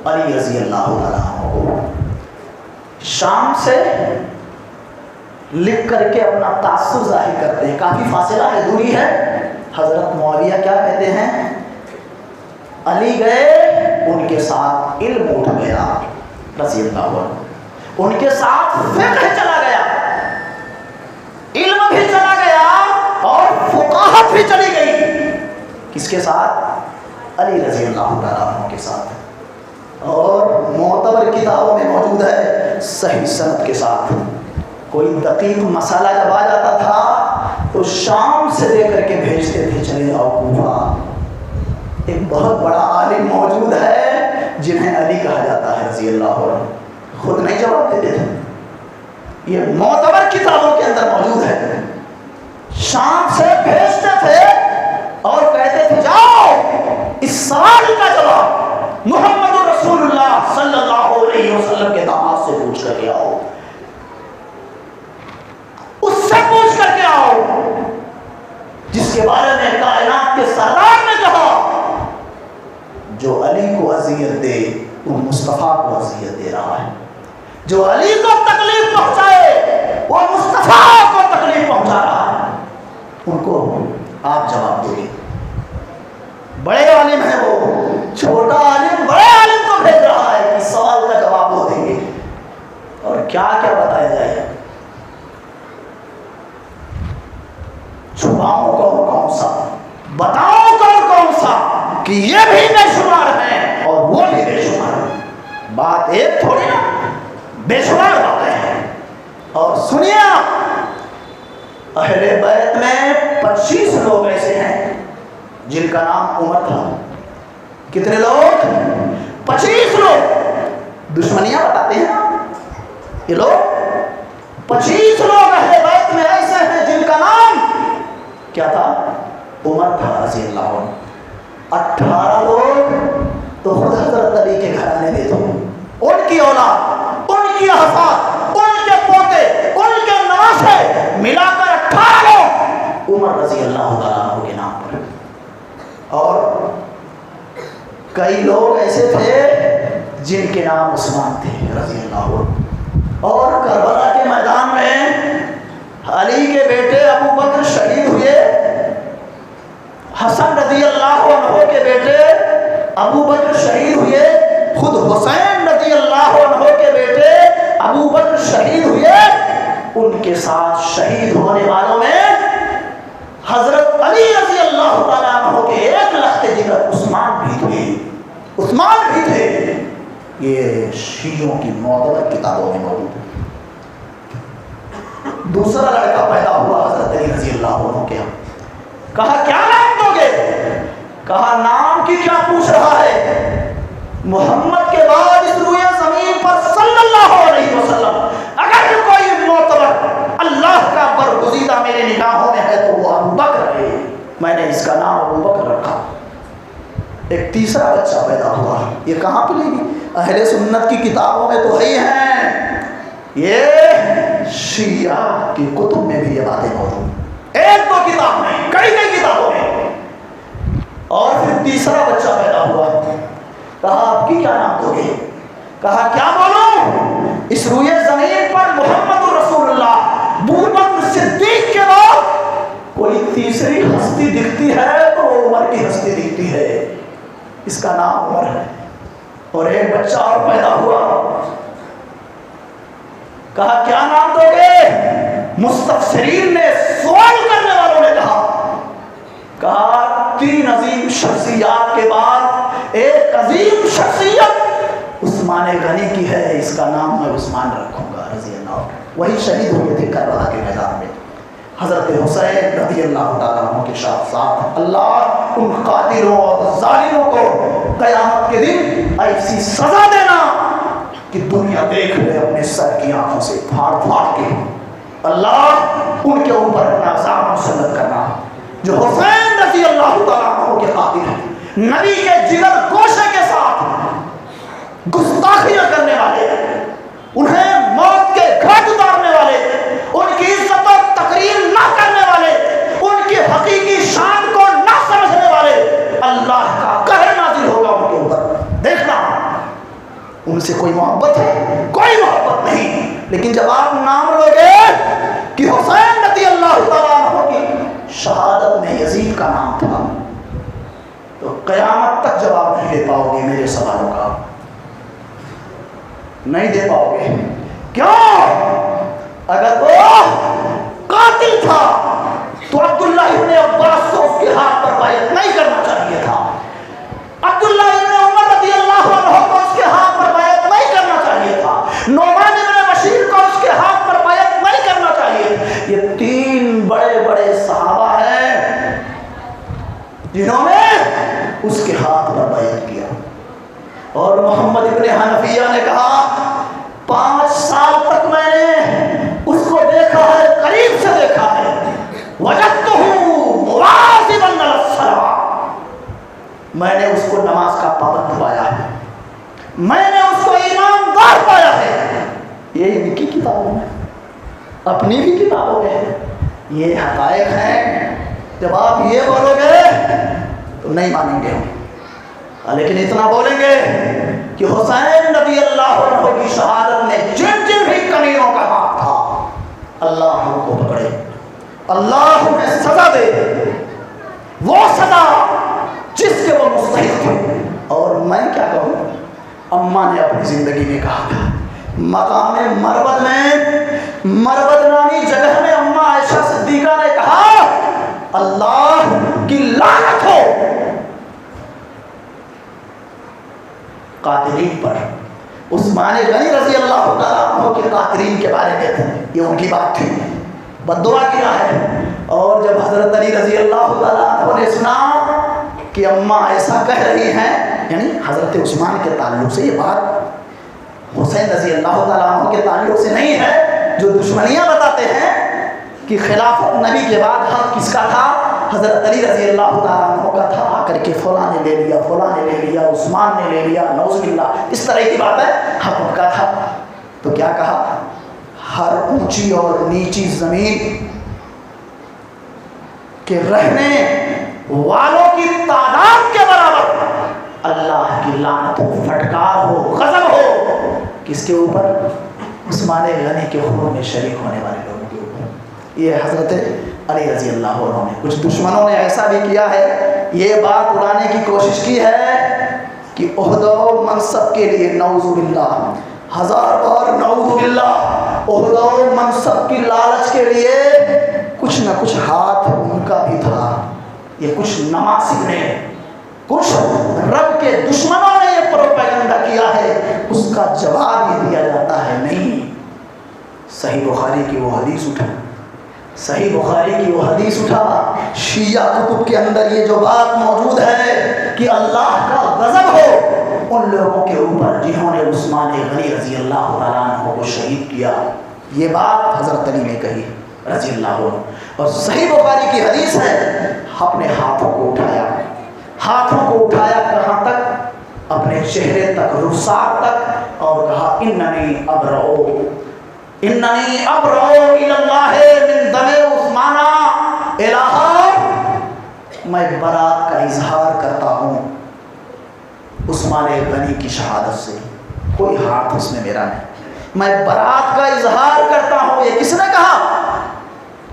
علی رضی اللہ تعالیٰ عنہ کو۔ شام سے لکھ کر کے اپنا تاثر ظاہر کرتے ہیں، کافی فاصلہ ہے، دوری ہے۔ حضرت معاویہ کیا کہتے ہیں؟ علی گئے، ان کے ساتھ علم اٹھ گیا رضی اللہ عنہ، ان کے ساتھ فقہ چلا گیا، علم بھی چلا گیا اور فقاہت بھی چلی گئی۔ کس کے ساتھ؟ علی رضی اللہ تعالیٰ عنہ کے ساتھ، اور معتبر کتابوں میں موجود ہے صحیح سند کے ساتھ۔ کوئی دقیق مسئلہ جب آ جاتا تھا تو شام سے لے کر کے بھیجتے تھے، چلے جاؤ کوفہ، ایک بہت بڑا عالم موجود ہے جنہیں علی کہا جاتا ہے رضی اللہ عنہ، خود نہیں جواب دیتے تھے، یہ معتبر کتابوں کے اندر موجود ہے۔ شام سے بھیجتے تھے اور کہتے تھے جاؤ اس سوال کا جواب محمد رسول اللہ صلی اللہ علیہ وسلم کے داماد سے پوچھ کر کے آؤ، اس سے پوچھ کر کے آؤ جس کے بارے میں کائنات کے سردار نے کہا جو علی کو اذیت دے وہ مصطفیٰ کو اذیت دے رہا ہے، جو علی کو تکلیف پہنچائے وہ مصطفیٰ کو تکلیف پہنچا رہا ہے۔ ان کو آپ جواب دو گے، بڑے عالم ہیں وہ، چھوٹا عالم بڑے عالم کو بھیج رہا ہے کہ سوال کا جواب وہ دیں گے، اور کیا کیا بتایا جائے گا، چھپاؤں کون کون سا، بتاؤں کون کون سا، کہ یہ بھی بے شمار ہیں اور وہ بھی بے شمار ہیں، بات ایک تھوڑی نا، بے شمار باتیں ہیں۔ اور سنیے آپ، اہل بیت میں 25 لوگ ایسے ہیں جن کا نام عمر تھا۔ کتنے لوگ؟ 25 لوگ، دشمنیاں بتاتے ہیں نا یہ لوگ، 25 لوگ اہل بیت میں ایسے ہیں جن کا نام کیا تھا؟ عمر تھا رضی اللہ عنہ۔ 18 لوگ تو خود حضرت علی کے گھرانے میں تھے، ان کی اولاد، ان کی احفاد، ان کے پوتے، ان کے نواسے، ملا کر 18 لوگ عمر رضی اللہ تعالیٰ عنہ کے نام پر. اور کئی لوگ ایسے تھے جن کے نام عثمان تھے رضی اللہ عنہ. اور کربلا کے میدان میں علی کے بیٹے ابو بکر شہید ہوئے. حسن رضی اللہ عنہ کے بیٹے ابو بکر شہید ہوئے. خود حسین رضی اللہ عنہ کے بیٹے ابو بکر شہید ہوئے. ان کے ساتھ شہید ہونے والوں میں حضرت علی رضی اللہ تعالیٰ عنہ کے ایک لخت جگر عثمان بھی تھے. عثمان بھی تھے. یہ شیعوں کی معتبر کتابوں میں موجود ہے. دوسرا لڑکا پیدا ہوا حضرت علی رضی اللہ عنہ کے یہاں. کہا کیا نام دو گے؟ کہا نام کی کیا پوچھ رہا ہے؟ محمد کے بعد اس روئے زمین پر صلی اللہ علیہ وسلم اگر کوئی معتبر اللہ کا برگزیدہ میرے نگاہوں میں ہے تو وہ ابو بکر ہے. میں نے اس کا نام ابو بکر رکھا. ایک تیسرا بچہ پیدا ہوا. یہ کہاں پہ لے گی؟ اہل سنت کی کتابوں میں تو ہی ہیں. یہ شیعہ کی کتب میں بھی یہ باتیں موجود ہیں. ایک دو کتاب میں, کئی کتابوں میں. اور پھر تیسرا بچہ پیدا ہوا. کہا آپ کی کیا نام دو گے؟ کہا کیا بولوں؟ اس روئے زمین پر محمد رسول اللہ ابوبکر صدیق کے بعد کوئی تیسری ہستی دکھتی ہے تو وہ عمر کی ہستی دکھتی ہے. اس کا نام عمر ہے. اور ایک بچہ اور پیدا ہوا. کہا کیا نام دو گے؟ مستفسرین نے, سوال کرنے والوں نے کہا 3 عظیم شخصیات کے بعد ایک عظیم شخصیت عثمان غنی کی ہے, اس کا نام میں عثمان رکھوں گا رضی اللہ عنہ. وہی شہید ہوئے تھے کربلا کے میدان میں. حضرت حسین رضی اللہ تعالیٰ عنہ کے ساتھ اللہ ان قاتلوں اور ظالموں کو قیامت کے دن ایسی سزا دینا کہ دنیا دیکھ لے اپنے سر کی آنکھوں سے پھاڑ پھاڑ کے. اللہ ان کے اوپر اپنا عذاب مسلط کرنا. جو حسین رضی اللہ تعالیٰ عنہ کے قاتل ہیں, نبی کے جگر گوشے کے ساتھ گستاخیاں کرنے والے, انہیں موت کے گھاٹ اتارنے والے, ان کی عزت و تقریر نہ کرنے والے, ان کی حقیقی شان کو نہ سمجھنے والے, اللہ کا قہر نازل ہوگا ان کے اوپر. دیکھنا ان سے کوئی محبت ہے؟ کوئی محبت نہیں. لیکن جب آپ نام لو گے کہ حسین رضی اللہ تعالیٰ عنہ کی شہادت میں یزید کا نام تھا, تو قیامت تک جواب نہیں دے پاؤ گے میرے سوالوں کا. نہیں دے پاؤ گے. کیوں؟ اگر وہ قاتل تھا تو عبداللہ ابن عباس کو اس کے ہاتھ پر بیعت نہیں کرنا چاہیے تھا. عبداللہ ابن عمر رضی اللہ عنہ کو اس کے ہاتھ پر بیعت نہیں کرنا چاہیے تھا. نعمان ابن بشیر کو اس کے ہاتھ پر بیعت نہیں کرنا چاہیے. یہ 3 بڑے بڑے صحابہ ہیں جنہوں نے اس کے ہاتھ پر بیعت کیا. اور محمد ابن حنفیہ نے کہا 5 سال تک میں نے اس کو دیکھا ہے, قریب سے دیکھا ہے. وجدتہ مواظبا علی الصلاۃ, میں نے اس کو نماز کا پابند پایا ہے, میں نے اس کو ایماندار پایا ہے. یہ ان کی کتابوں میں, اپنی بھی کتابوں میں یہ حقائق ہیں. جب آپ یہ بولو گے تو نہیں مانیں گے ہم, لیکن اتنا بولیں گے کہ حسین رضی اللہ عنہ کی شہادت میں جن جن بھی کمیوں کا ہاتھ تھا, اللہ ہم کو پکڑے, اللہ انہیں سزا دے, وہ سزا جس کے وہ مستحق تھے. اور میں کیا کہوں, اماں نے اپنی زندگی میں کہا تھا, مقام مربد میں, مربد نامی جگہ میں اماں عائشہ صدیقہ نے کہا اللہ کی لعنت ہو قاتلین پر. عثمان غنی رضی اللہ تعالیٰ عنہ کے قاتلین کے بارے میں یہ ان کی بات تھی, بد دعا کیا ہے. اور جب حضرت علی رضی اللہ تعالیٰ عنہ نے سنا کہ اماں ایسا کہہ رہی ہیں, یعنی حضرت عثمان کے تعلق سے, یہ بات حسین رضی اللہ تعالیٰ عنہ کے تعلق سے نہیں ہے. جو دشمنیاں بتاتے ہیں کہ خلافت نبی کے بعد حق کس کا تھا, حضرت علی رضی اللہ تعالیٰ عنہ کا تھا, آ کر کے فلاں نے لے لیا, فلاں نے لے لیا, عثمان نے لے لیا, نعوذ باللہ, اس طرح کی بات ہے. حق ان کا تھا. تو کیا کہا, ہر اونچی اور نیچی زمین کہ رہنے والوں کی تعداد کے برابر اللہ کی لعنت ہو، پھٹکار ہو، غضب ہو، کس کے اوپر؟ عثمان غنی کے خون میں شریک ہونے والے لوگوں کے اوپر۔ یہ حضرت علی رضی اللہ عنہ نے، کچھ دشمنوں نے ایسا بھی کیا ہے، یہ بات اڑانے کی کوشش کی ہے کہ عہدہ و منصب کے لیے، نعوذ باللہ، ہزار بار نعوذ باللہ، عہدہ و منصب کی لالچ کے لیے کچھ نہ کچھ ہاتھ ان کا بھی تھا۔ یہ کچھ نماسب نے، کچھ رب کے دشمنوں نے یہ پروپیگنڈا کیا ہے، اس کا جواب یہ دیا جاتا ہے نہیں۔ صحیح بخاری کی وہ حدیث اٹھا، صحیح بخاری کی وہ حدیث اٹھا، شیعہ کتب کے اندر یہ جو بات موجود ہے کہ اللہ کا غضب ہو ان لوگوں کے اوپر جنہوں نے عثمان غنی رضی اللہ تعالیٰ عنہ کو شہید کیا، یہ بات حضرت علی نے کہی رضی اللہ عنہ۔ اور صحیح بخاری کی حدیث ہے، اپنے ہاتھوں کو اٹھایا، ہاتھوں کو اٹھایا کہاں تک؟ اپنے چہرے تک، رخسار تک، اور کہا اننی ابرؤ الی اللہ من دم عثمان الہ، میں برات کا اظہار کرتا ہوں عثمان غنی کی شہادت سے، کوئی ہاتھ اس میں میرا نہیں، میں برات کا اظہار کرتا ہوں۔ یہ کس نے کہا؟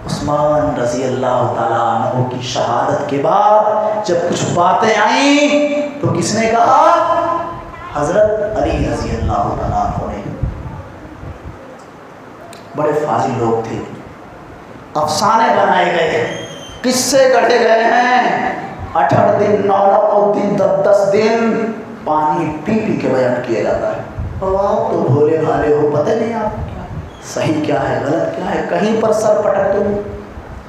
عثمان رضی اللہ تعالیٰ عنہ کی شہادت کے بعد جب کچھ باتیں آئیں تو کس نے کہا؟ حضرت علی رضی اللہ تعالیٰ عنہ نے۔ بڑے فاضل لوگ تھے، افسانے بنائے گئے، قصے گڑھے گئے ہیں، 8 دن 9 دن 10 دن پانی پی پی کے بیان کیا جاتا ہے، اور آپ تو بھولے بھالے ہو، پتہ نہیں آپ صحیح کیا ہے غلط کیا ہے، کہیں پر سر پٹک دو۔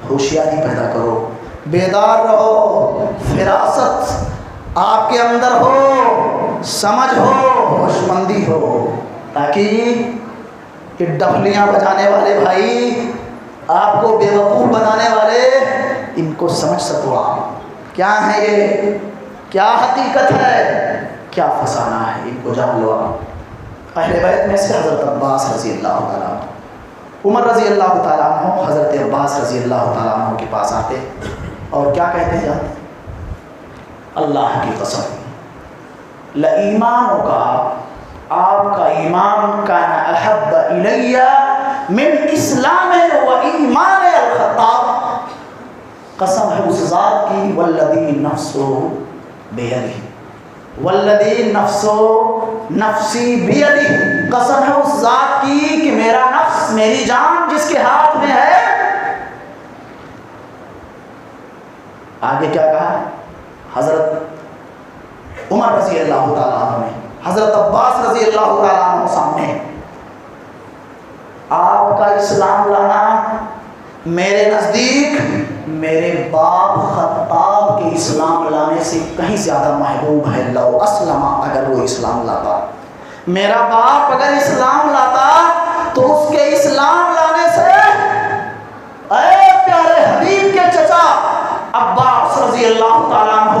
ہوشیاری پیدا کرو، بیدار رہو، فراست آپ کے اندر ہو، سمجھ ہو، ہوش مندی ہو، تاکہ یہ ڈفلیاں بجانے والے بھائی، آپ کو بے وقوف بنانے والے، ان کو سمجھ سکو آپ کیا ہے، یہ کیا حقیقت ہے، کیا فسانہ ہے، ان کو جان لو آپ۔ اہل بیت میں سے حضرت عباس رضی اللہ تعالیٰ عنہ، عمر رضی اللہ تعالیٰ عنہ حضرت عباس رضی اللہ تعالیٰ عنہ کے پاس آتے اور کیا کہتے ہیں؟ اللہ کی قسم لایمانوں کا، آپ کا ایمان کان احب الی من اسلام و ایمان الخطاب، قسم ہے اس ذات کی، والذی نفس بیدہ، والذی نفسی بیدہ، قسم ہے اس ذات کی کہ میرا نفس، میری جان جس کے ہاتھ میں ہے۔ آگے کیا کہا؟ حضرت عمر رضی اللہ تعالیٰ عنہ نے حضرت عباس رضی اللہ تعالیٰ عنہ سامنے، آپ کا اسلام لانا میرے نزدیک میرے باپ خطاب کے اسلام لانے سے کہیں زیادہ محبوب ہے۔ لو اسلم، اگر وہ اسلام لاتا، میرا باپ اگر اسلام لاتا تو اس کے اسلام لانے سے، اے پیارے حبیب کے چچا عباس رضی اللہ تعالیٰ عنہ،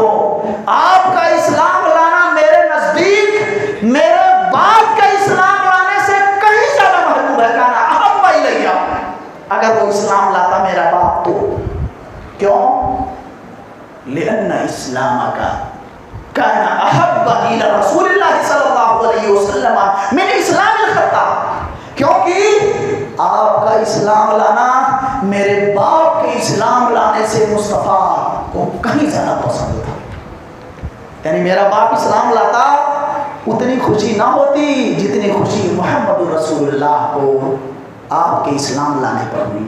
آپ کا اسلام لانا میرے نزدیک میرے باپ کا اسلام لانے سے کہیں زیادہ محبوب ہے۔ کہنا احب الیہ، اگر وہ اسلام لاتا میرا باپ تو، کیوں؟ لأن اسلامک کان احب الی رسول اللہ صلی اللہ علیہ وسلم من اسلام الخطاب، کیونکہ آپ کا اسلام لانا میرے باپ کے اسلام لانے سے مصطفیٰ کو کہیں زیادہ پسند تھا۔ یعنی میرا باپ اسلام لاتا اتنی خوشی نہ ہوتی جتنی خوشی محمد رسول اللہ کو آپ کے اسلام لانے پر ہوئی،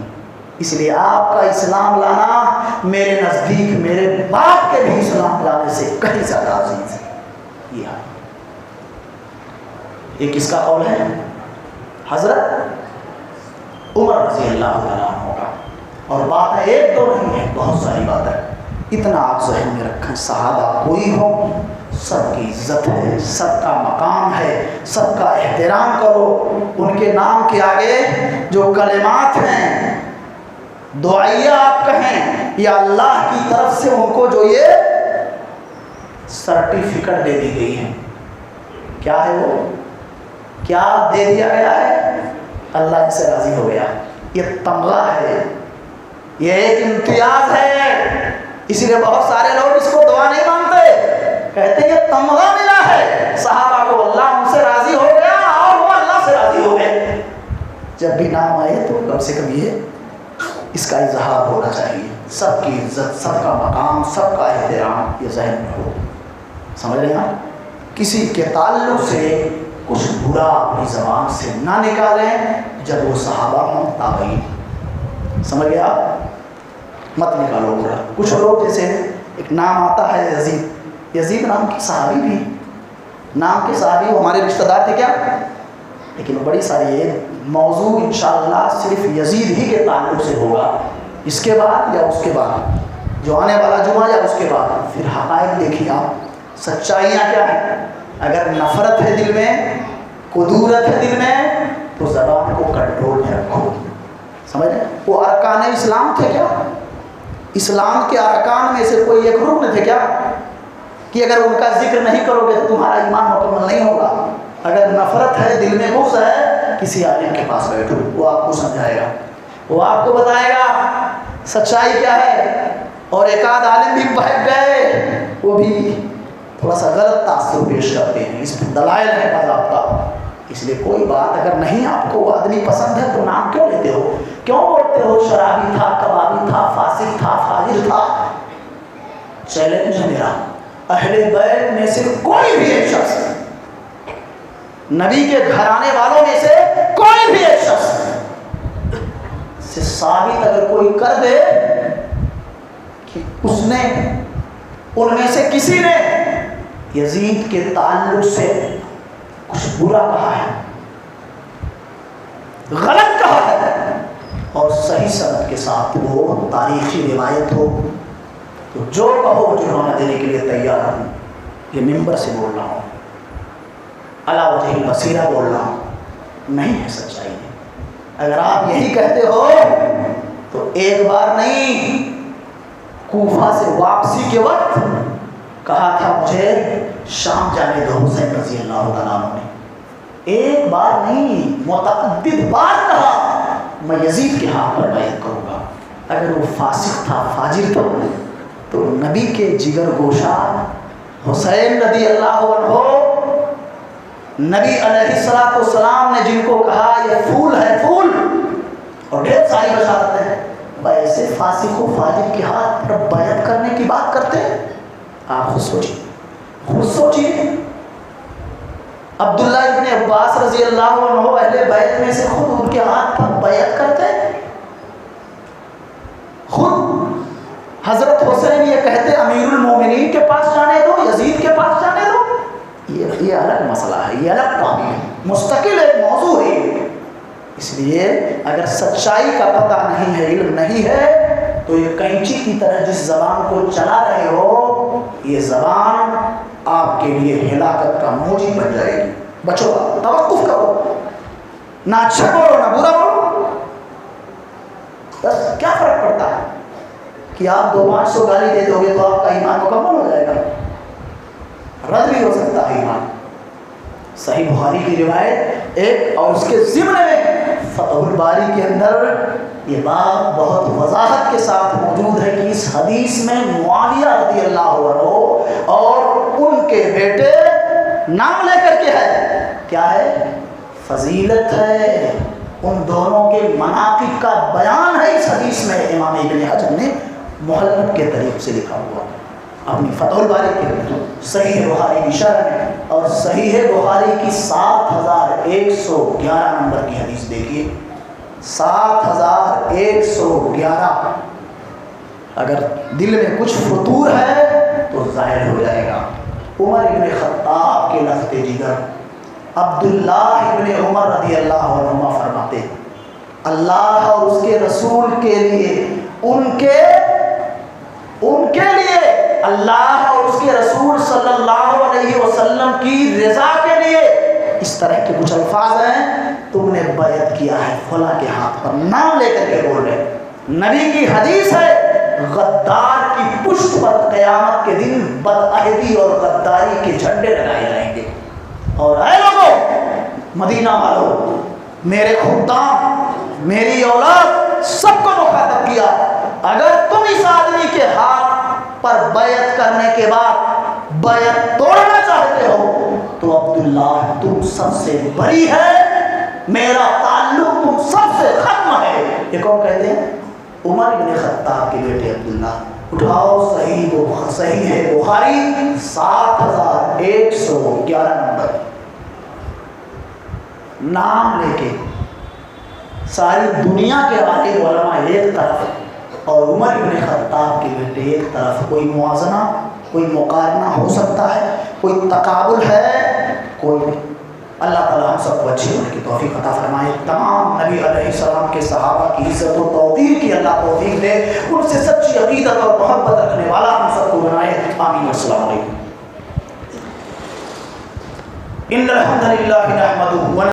اس لیے آپ کا اسلام لانا میرے نزدیک میرے باپ کے بھی اسلام لانے سے کہیں زیادہ عزیز ہے۔ یہ کس کا قول ہے؟ حضرت عمر رضی اللہ تعالیٰ عنہ کا۔ اور بات ہے ایک دو نہیں ہے، بہت ساری بات ہے، اتنا آپ ذہن میں رکھیں، صحابہ کوئی ہو سب کی عزت ہے، سب کا مقام ہے، سب کا احترام کرو، ان کے نام کے آگے جو کلمات ہیں دعائیہ آپ کہیں، یا اللہ کی طرف سے ان کو جو یہ سرٹیفکیٹ دے دی گئی ہے، کیا ہے وہ؟ کیا دے دیا گیا ہے؟ اللہ ان سے راضی ہو گیا، یہ تمغہ ہے، یہ ایک امتیاز ہے، اسی لیے بہت سارے لوگ اس کو دعا نہیں مانتے، کہتے ہیں یہ تمغہ ملا ہے صحابہ کو، اللہ ان سے راضی ہو گیا اور وہ اللہ سے راضی ہو گئے۔ جب بھی نام آئے تو کم سے کم یہ اس کا اظہار ہونا چاہیے، سب کی عزت، سب کا مقام، سب کا احترام یہ ذہن میں ہو۔ سمجھ رہے ہیں؟ کسی کے تعلق سے کچھ برا اپنی زبان سے نہ نکالیں جب وہ صحابہ ہوں تابعین۔ سمجھ گیا؟ مت نکالو برا۔ کچھ لوگ جیسے ایک نام آتا ہے یزید، یزید نام کی صحابی بھی، نام کے صحابی وہ ہمارے رشتہ دار تھے کیا؟ لیکن بڑی ساری یہ موضوع انشاءاللہ صرف یزید ہی کے تعلق سے ہوگا، اس کے بعد یا اس کے بعد جو آنے والا جمعہ یا اس کے بعد پھر حقائق دیکھیے آپ، سچائیاں کیا ہیں۔ اگر نفرت ہے دل میں، قدورت ہے دل میں، تو زبان کو کنٹرول میں رکھو۔ سمجھ رہے؟ وہ ارکان اسلام تھے کیا؟ اسلام کے ارکان میں سے کوئی ایک رکن تھے کیا کہ اگر ان کا ذکر نہیں کرو گے تو تمہارا ایمان مکمل نہیں ہوگا؟ اگر نفرت ہے، دل میں بغض ہے، کسی عالم کے پاس بیٹھو، وہ آپ کو سمجھائے گا، وہ آپ کو بتائے گا سچائی کیا ہے۔ اور ایک آدھ عالم بھی بہک گئے، وہ بھی تھوڑا سا غلط تاثر پیش کرتے ہیں، اس میں دلائل ہے باضابطہ۔ اس لیے کوئی بات اگر نہیں آپ کو وہ آدمی پسند ہے تو نام کیوں لیتے ہو؟ کیوں بولتے ہو شرابی تھا، کبابی تھا، فاسق تھا، فاجر تھا؟ چیلنج ہے میرا، اہل بیت میں سے کوئی بھی ایک شخص، نبی کے گھرانے والوں میں سے کوئی بھی ایک شخص سے ثابت اگر کوئی کر دے کہ اس نے، ان میں سے کسی نے یزید کے تعلق سے کچھ برا کہا ہے، غلط کہا ہے، اور صحیح سند کے ساتھ وہ تاریخی روایت ہو، تو جو کہو جرمانہ دینے کے لیے تیار ہوں۔ یہ ممبر سے بول رہا ہوں، علی وجہ البصیرہ بول رہا ہوں، نہیں ہے سچائی ہے۔ اگر آپ یہی کہتے ہو تو ایک بار نہیں، کوفہ سے واپسی کے وقت کہا تھا مجھے شام جانے دو حسین رضی اللہ تعالیٰ عنہ نے، ایک بار نہیں متعدد بار کہا میں یزید کے ہاتھ پر بیعت کروں گا۔ اگر وہ فاسق تھا، فاجر تھا، تو نبی کے جگر گوشہ حسین رضی اللہ عنہ، نبی علیہ السلام نے جن کو کہا یہ پھول ہے پھول، اور ڈھیر ساری بشارتیں ہیں، ایسے فاسق و فاجر کے ہاتھ پر بیعت کرنے کی بات کرتے ہیں؟ آپ خود سوچیے، خود سوچیے۔ عبداللہ ابن عباس رضی اللہ عنہ اہل بیت میں سے خود ان کے ہاتھ پر بیعت کرتے ہیں، خود حضرت حسین یہ کہتے امیر المومنین کے پاس جانے دو، یزید کے پاس جانے دو۔ یہ الگ مسئلہ ہے، یہ الگ ٹاپک ہے، مستقل ایک موضوع ہے۔ اس لیے اگر سچائی کا پتہ نہیں ہے، علم نہیں ہے، تو یہ کینچی کی طرح جس زبان کو چلا رہے ہو، یہ زبان آپ کے لیے ہلاکت کا موجب بن جائے گی۔ بچو، توقف کرو، نہ اچھا بولو نہ برا بولو، بس کیا فرق پڑتا ہے کہ آپ 200-500 گالی دے دو گے تو آپ کا ایمان مکمل ہو جائے گا؟ رد بھی ہو سکتا ہے ایمان۔ صحیح بخاری کی روایت ایک، اور اس کے ضمن میں فتح الباری کے اندر یہ بات بہت وضاحت کے ساتھ موجود ہے کہ اس حدیث میں معاویہ رضی اللہ عنہ اور ان کے بیٹے نام لے کر کے ہے، کیا ہے؟ فضیلت ہے، ان دونوں کے مناقب کا بیان ہے اس حدیث میں۔ امام ابن حجر نے محلب کے طریق سے لکھا ہوا اپنی فتح الباری کے صحیح بخاری کی شرح میں، اور صحیح بخاری کی 7111 نمبر کی حدیث دیکھیے، 7111۔ اگر دل میں کچھ فطور ہے تو ظاہر ہو جائے گا۔ عمر ابن خطاب کے لفظ جگر عبداللہ ابن عمر رضی اللہ عنہ فرماتے اللہ اور اس کے رسول کے لیے، ان کے لیے، اللہ اور اس کے رسول صلی اللہ علیہ وسلم کی رضا کے لیے اس طرح کے کچھ الفاظ ہیں، تم نے بیعت کیا ہے فلاں کے ہاتھ پر، نام لے کر کے بول رہے۔ نبی کی حدیث ہے، غدار کی پشت پر قیامت کے دن بدعہدی اور غداری کے جھنڈے لگائے جائیں گے۔ اور اے لوگوں، مدینہ والوں، میرے خدام، میری اولاد، سب کو مخاطب کیا، اگر تم اس آدمی کے ہاتھ پر بیعت کرنے کے بعد بیعت توڑنا چاہتے ہو تو عبداللہ تم سب سے بری ہے، میرا تعلق تم سب سے ختم ہے۔ یہ کون کہتے ہیں؟ عمر بن خطاب کے بیٹے عبداللہ۔ اٹھاؤ صحیح ہے بخاری 7111 نمبر، نام لے کے ساری دنیا کے عالم علماء ایک طرف اور عمر بن خطاب کے بیٹے ایک طرف۔ کوئی موازنہ، کوئی مقارنہ ہو سکتا ہے؟ کوئی تقابل ہے؟ کوئی نہیں۔ اللہ تعالیٰ ہم سب کو اچھی ہونے کی توفیق عطا فرمائے۔ تمام نبی علیہ السلام کے صحابہ کی عزت و توقیر کی اللہ توفیق دے، ان سے سچی عقیدت اور محبت رکھنے والا ہم سب کو بنائے۔ آمین۔ السلام علیکم۔ ان الحمد للہ نحمدہ